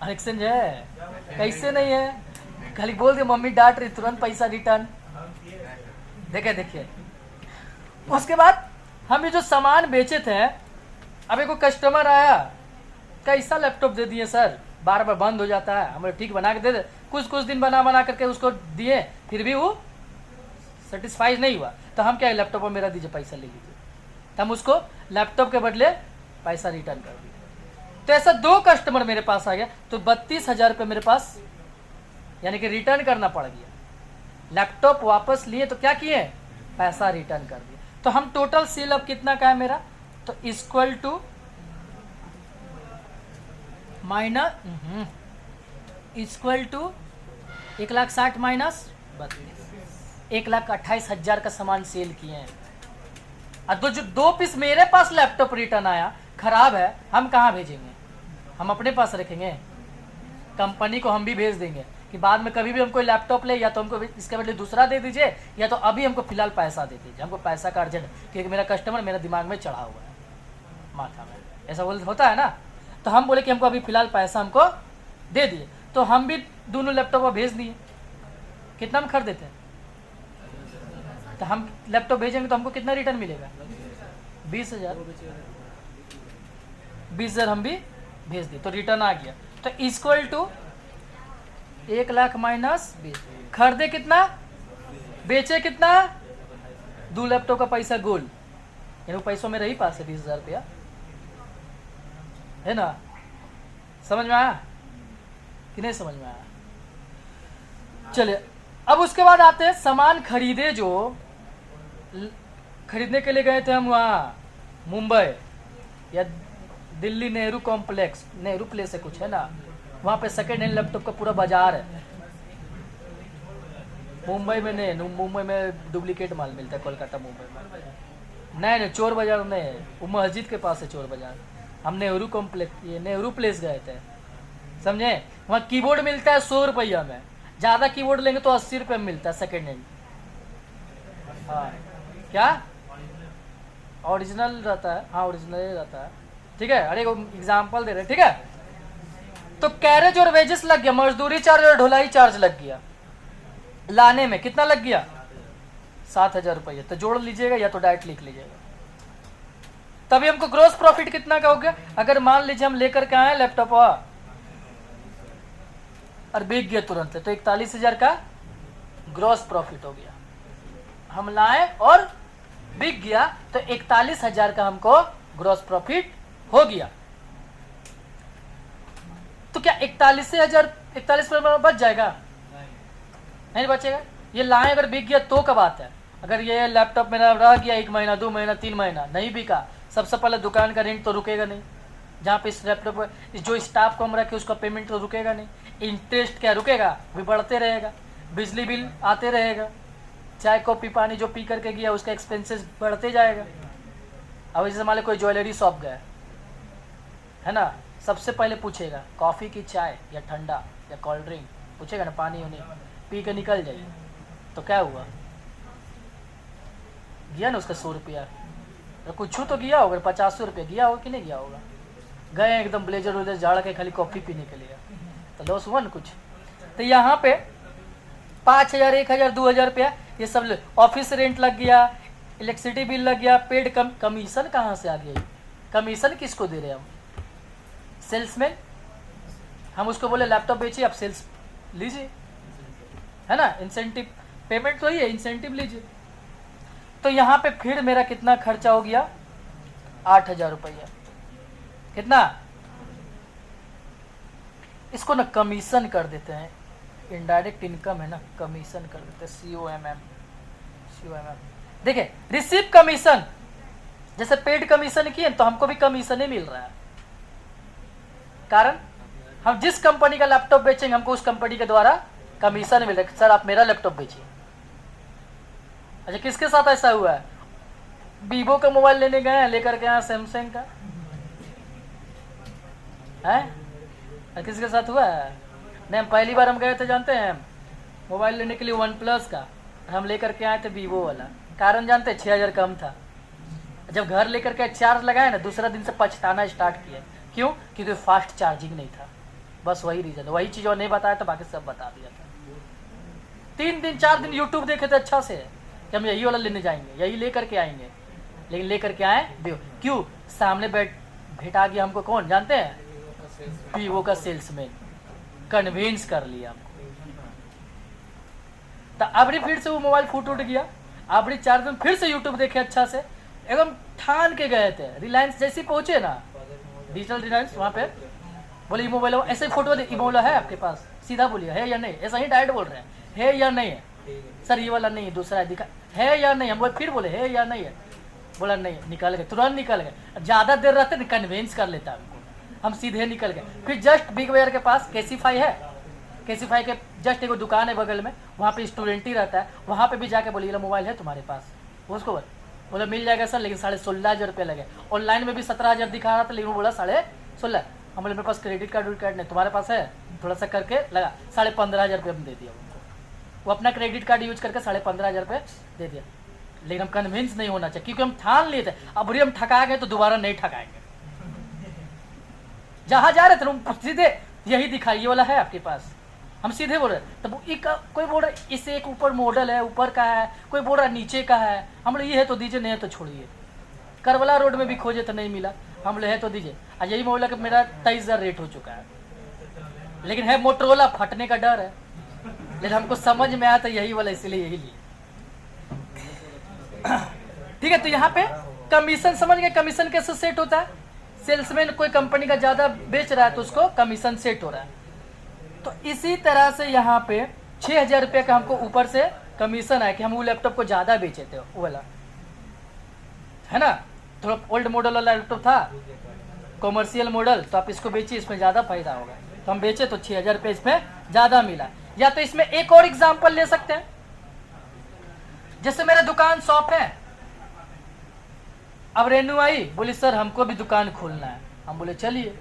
एक्सचेंज है, कैसे नहीं है? खाली बोल दिया मम्मी डांट रही, तुरंत पैसा रिटर्न। देखिए देखिए, उसके बाद हम ये जो सामान बेचे थे, अब एक कस्टमर आया, कैसा लैपटॉप दे दिए सर, बार बार बंद हो जाता है। हमें ठीक बना के दे दे, कुछ दिन बना करके उसको दिए, फिर भी वो सेटिस्फाइड नहीं हुआ। तो हम क्या, लैपटॉप मेरा दीजिए, पैसा ले लीजिए। तो हम उसको लैपटॉप के बदले पैसा रिटर्न कर दिए। तो ऐसा 2 कस्टमर मेरे पास आ गया, तो 32,000 रुपये मेरे पास यानी कि रिटर्न करना पड़ गया। लैपटॉप वापस लिए तो क्या किए, पैसा रिटर्न कर दिया। तो हम टोटल सेल अब कितना का है मेरा, तो equal to minus equal to 1,60,000 minus 32, 1,28,000 का सामान सेल किए हैं। और जो 2 पीस मेरे पास लैपटॉप रिटर्न आया खराब है, हम कहाँ भेजेंगे? हम अपने पास रखेंगे, कंपनी को हम भी भेज देंगे कि बाद में कभी भी हमको लैपटॉप ले, या तो हमको इसके बदले दूसरा दे दीजिए, या तो अभी हमको फिलहाल पैसा दे दीजिए, हमको पैसा का अर्जेंट, क्योंकि मेरा कस्टमर मेरा दिमाग में चढ़ा हुआ है, माथा में, ऐसा बोल होता है ना। तो हम बोले कि हमको अभी फिलहाल पैसा हमको दे दिए, तो हम भी दोनों लैपटॉप भेज दिए। कितना हम खरीद देते हैं? तो हम लैपटॉप भेजेंगे तो हमको कितना रिटर्न मिलेगा? 20,000। 20,000 हम भी भेज दिए, तो रिटर्न आ गया। तो इक्वल टू 1 लाख माइनस 20। खरीदे कितना, बेचे कितना? 2 लैपटॉप का पैसा गोल, यानी पैसों में रही पास है 20,000 रुपया, है ना? समझ में आया कि नहीं समझ में आया? चलिए अब उसके बाद आते हैं सामान खरीदे जो खरीदने के लिए गए थे हम वहाँ मुंबई या दिल्ली, नेहरू कॉम्प्लेक्स, नेहरू प्लेस है कुछ है ना, वहाँ पे सेकेंड हैंड लैपटॉप का पूरा बाजार है। मुंबई में नहीं, मुंबई में डुप्लीकेट माल मिलता है, कोलकाता मुंबई में नहीं, चोर बाजार नहीं है, वो मस्जिद के पास है चोर बाजार। हम नेहरू कॉम्प्लेक्स, ये नेहरू प्लेस गए थे, समझे। वहाँ कीबोर्ड मिलता है 100 रुपया में, ज़्यादा कीबोर्ड लेंगे तो 80 रुपये में मिलता है सेकेंड हैंड। हाँ क्या ओरिजिनल रहता है? हाँ ओरिजिनल रहता है, ठीक है। अरे एग्जाम्पल दे रहे, ठीक है। तो कैरेज और वेजेस लग गया, मजदूरी चार्ज और ढुलाई चार्ज लग गया। लाने में कितना लग गया? 7,000 रुपये। तो जोड़ लीजिएगा या तो डायरेक्ट लिख लीजिएगा। तभी हमको ग्रोस प्रॉफिट कितना का हो गया? अगर मान लीजिए हम लेकर के आए लैपटॉप और बिक गया तुरंत, तो 41,000 का ग्रोस प्रॉफिट हो गया। हम लाए और बिक गया तो 41,000 का हमको ग्रोस प्रॉफिट हो गया। तो क्या 41,000 बच जाएगा? नहीं बचेगा। ये लाए अगर बिक गया तो का बात है। अगर ये लैपटॉप मेरा रह गया 1 महीना 2 महीना 3 महीना नहीं बिका, सबसे पहले दुकान का रेंट तो रुकेगा नहीं, जहाँ पे इस लैपटॉप जो स्टाफ को हम रखे उसका पेमेंट तो रुकेगा नहीं, इंटरेस्ट क्या रुकेगा, भी बढ़ते रहेगा, बिजली बिल आते रहेगा, चाय कॉफी पानी जो पी करके गया उसका एक्सपेंसेस बढ़ते जाएगा। अब जैसे मान लो कोई ज्वेलरी शॉप गया है ना, सबसे पहले पूछेगा कॉफ़ी की चाय या ठंडा या कोल्ड ड्रिंक, पूछेगा ना, पानी उन्हें पी के निकल जाइए। तो क्या हुआ? गया ना उसका 100 रुपया, तो कुछ तो गया होगा, 50 रुपया गया होगा कि नहीं गया होगा। गए एकदम ब्लेजर उलेजर झाड़ के खाली कॉफ़ी पीने के लिए, तो लॉस हुआ ना कुछ। तो यहाँ पे 5,000 1,000 2,000 रुपया ये सब ऑफिस रेंट लग गया, इलेक्ट्रिसिटी बिल लग गया, पेड कमीशन कहाँ से आ गया? कमीशन किसको दे रहे हैं हम? सेल्समैन। हम उसको बोले लैपटॉप बेचिए, आप सेल्स लीजिए, है ना, इंसेंटिव पेमेंट तो ही है, इंसेंटिव लीजिए। तो यहाँ पे फिर मेरा कितना खर्चा हो गया? 8,000 रुपया। कितना? इसको ना कमीशन कर देते हैं, इनडायरेक्ट इनकम है ना, कमीशन कर देते हैं, COMM। देखिए रिसीव कमीशन, जैसे पेड कमीशन किए तो हमको भी कमीशन ही मिल रहा है। कारण हम जिस कंपनी का लैपटॉप बेचेंगे हमको उस कंपनी के द्वारा कमीशन मिल रहा है। सर आप मेरा लैपटॉप बेचिए। अच्छा किसके साथ ऐसा हुआ है? वीवो का मोबाइल लेने गए हैं, लेकर के आए सैमसंग का है। किसके साथ हुआ है? नहीं, हम पहली बार हम गए थे जानते हैं, मोबाइल लेने के लिए OnePlus का, हम लेकर के आए थे वीवो वाला। कारण जानते हैं? 6,000 कम था। जब घर लेकर के चार्ज लगाए ना, दूसरा दिन से पछताना स्टार्ट किया। क्यों? क्योंकि फास्ट चार्जिंग नहीं था, बस वही रीजन। वही चीज़ और नहीं बताया तो बाकी सब बता दिया था। 3 दिन 4 दिन यूट्यूब देखे थे अच्छा से कि हम यही वाला लेने जाएंगे, यही लेकर के आएंगे, लेकिन लेकर के आए क्यों? सामने भेटा गया हमको, कौन जानते हैं? वीवो का सेल्समैन कन्विंस कर लिया हमको। तो अबरी फिर से वो मोबाइल फूट उठ गया। अबरी 4 दिन फिर से यूट्यूब देखे अच्छा से, एकदम ठान के गए थे। रिलायंस जैसे पहुंचे ना, डिजिटल रिलायंस, वहाँ पे बोले ये मोबाइल ऐसे फोटो दे, ये मोबाइल है आपके पास? सीधा बोलिए है या नहीं, ऐसा ही डायरेक्ट बोल रहे हैं, है या नहीं है? सर ये वाला नहीं है, दूसरा है, दिखा है या नहीं? हम बोले फिर बोले है या नहीं है, बोला नहीं, निकल गए, तुरंत निकल गए। ज़्यादा देर रहते कन्विंस कर लेता हमको, हम सीधे निकल गए। फिर जस्ट बिग बाजार के पास कैसीफाई है, कैसीफाई के जस्ट एक दुकान है बगल में, वहाँ पे स्टूडेंट ही रहता है, वहाँ पे भी जाके बोलिए मोबाइल है तुम्हारे पास? उसको बोला मिल जाएगा सर, लेकिन 16,500 रुपये लगे। ऑनलाइन में भी 17,000 दिखा रहा था, लेकिन वो बोला 16,500। हम बोले मेरे पास क्रेडिट कार्ड नहीं, तुम्हारे पास है? थोड़ा सा करके लगा 15,500 रुपये हम दे दिया उनको। वो अपना क्रेडिट कार्ड यूज करके 15,500 रुपये दे दिया। लेकिन हम कन्विंस नहीं होना चाहिए, क्योंकि हम ठान लिए थे अब हम ठगा गए तो दोबारा नहीं ठगाएंगे। जहाँ जा रहे थे हम सीधे यही दिखा, ये वाला है आपके पास? हम सीधे बोल रहे, तब कोई बोल रहा है इससे एक ऊपर मॉडल है, ऊपर का है, कोई बोल रहा है नीचे का है। हम लोग ये है तो दीजिए, नहीं है तो छोड़िए। करबला रोड में भी खोजे तो नहीं मिला, हम लोग है तो दीजिए। आज यही मोबाइल का मेरा 23,000 रेट हो चुका है, लेकिन है मोटरोला, फटने का डर है। लेकिन हमको समझ में आया था यही वाला, इसलिए यही लिए। ठीक है, तो यहाँ पे कमीशन समझ गए, कमीशन कैसे सेट होता है? सेल्समैन कोई कंपनी का ज्यादा बेच रहा है तो उसको कमीशन सेट हो रहा है। तो इसी तरह से यहाँ पे 6,000 रुपये का हमको ऊपर से कमीशन है कि हम वो लैपटॉप को ज्यादा बेचे थे, वो वाला है ना, थोड़ा ओल्ड मॉडल वाला लैपटॉप था, कॉमर्शियल मॉडल, तो आप इसको बेचिए, इसमें ज़्यादा फायदा होगा। तो हम बेचे तो 6,000 रुपये इसमें ज़्यादा मिला। या तो इसमें एक और एग्जाम्पल ले सकते हैं, जैसे मेरा दुकान शॉप है, अब रेनू आई बोली सर हमको भी दुकान खोलना है, हम बोले चलिए।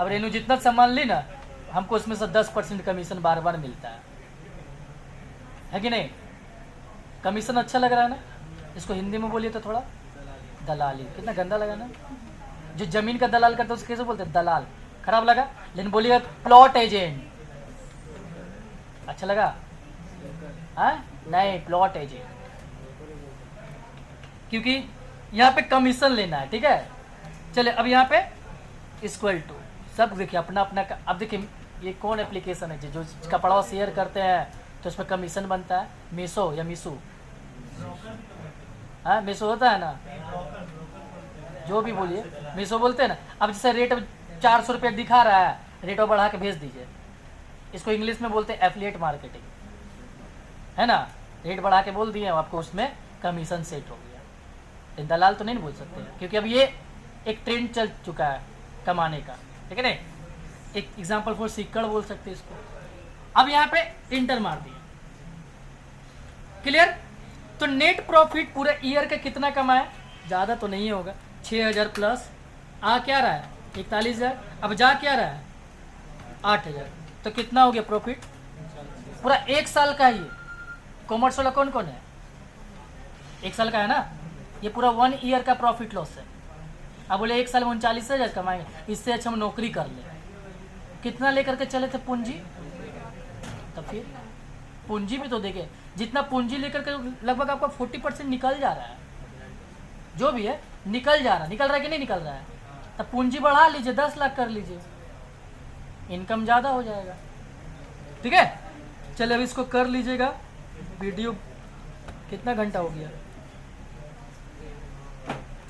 अब रेनू जितना सामान ली ना, हमको उसमें से 10% कमीशन बार बार मिलता है कि नहीं? कमीशन अच्छा लग रहा है ना? इसको हिंदी में बोलिए तो थोड़ा दलाली, कितना गंदा लगा ना। जो जमीन का दलाल करता है उसको कैसे बोलते हैं? दलाल। खराब लगा, लेकिन बोलिए प्लॉट एजेंट, अच्छा लगा? हाँ नहीं, प्लॉट एजेंट, क्योंकि यहाँ पे कमीशन लेना है, ठीक है। चले अब यहाँ पे इक्वल टू, सब देखिए अपना अपना अब देखिए ये कौन एप्लीकेशन है जो कपड़ा शेयर करते हैं तो उसमें कमीशन बनता है? मीशो या मीशो? हाँ मीशो होता है ना, जो भी बोलिए मीशो बोलते हैं ना। अब जैसे रेट 400 रुपये दिखा रहा है, रेट और बढ़ा के भेज दीजिए, इसको इंग्लिश में बोलते हैं एफिलिएट मार्केटिंग, है ना। रेट बढ़ा के बोल दिए, आपको उसमें कमीशन सेट हो गया। दलाल तो नहीं बोल सकते हैं, क्योंकि अब ये एक ट्रेंड चल चुका है कमाने का, ठीक है ना। एक एग्जाम्पल फॉर सीकड़ बोल सकते हैं इसको। अब यहाँ पे इंटर मार दिए, क्लियर। तो नेट प्रॉफिट पूरे ईयर का कितना कमाए? ज़्यादा तो नहीं होगा, 6,000 प्लस आ क्या रहा है 41,000, अब जा क्या रहा है 8,000, तो कितना हो गया प्रॉफिट? पूरा एक साल का है ये। कॉमर्स वाला कौन कौन है? एक साल का है ना, ये पूरा 1 ईयर का प्रॉफिट लॉस है। अब बोले एक साल में 39,000 कमाएंगे, इससे अच्छा हम नौकरी कर ले। कितना लेकर के चले थे पूंजी? तो फिर पूंजी भी तो देखे, जितना पूंजी लेकर के लगभग आपका 40% निकल जा रहा है, जो भी है निकल जा रहा है, निकल रहा है कि नहीं निकल रहा है? तब पूंजी बढ़ा लीजिए, 10 लाख कर लीजिए, इनकम ज़्यादा हो जाएगा, ठीक है। चलिए अब इसको कर लीजिएगा। वीडियो कितना घंटा हो गया?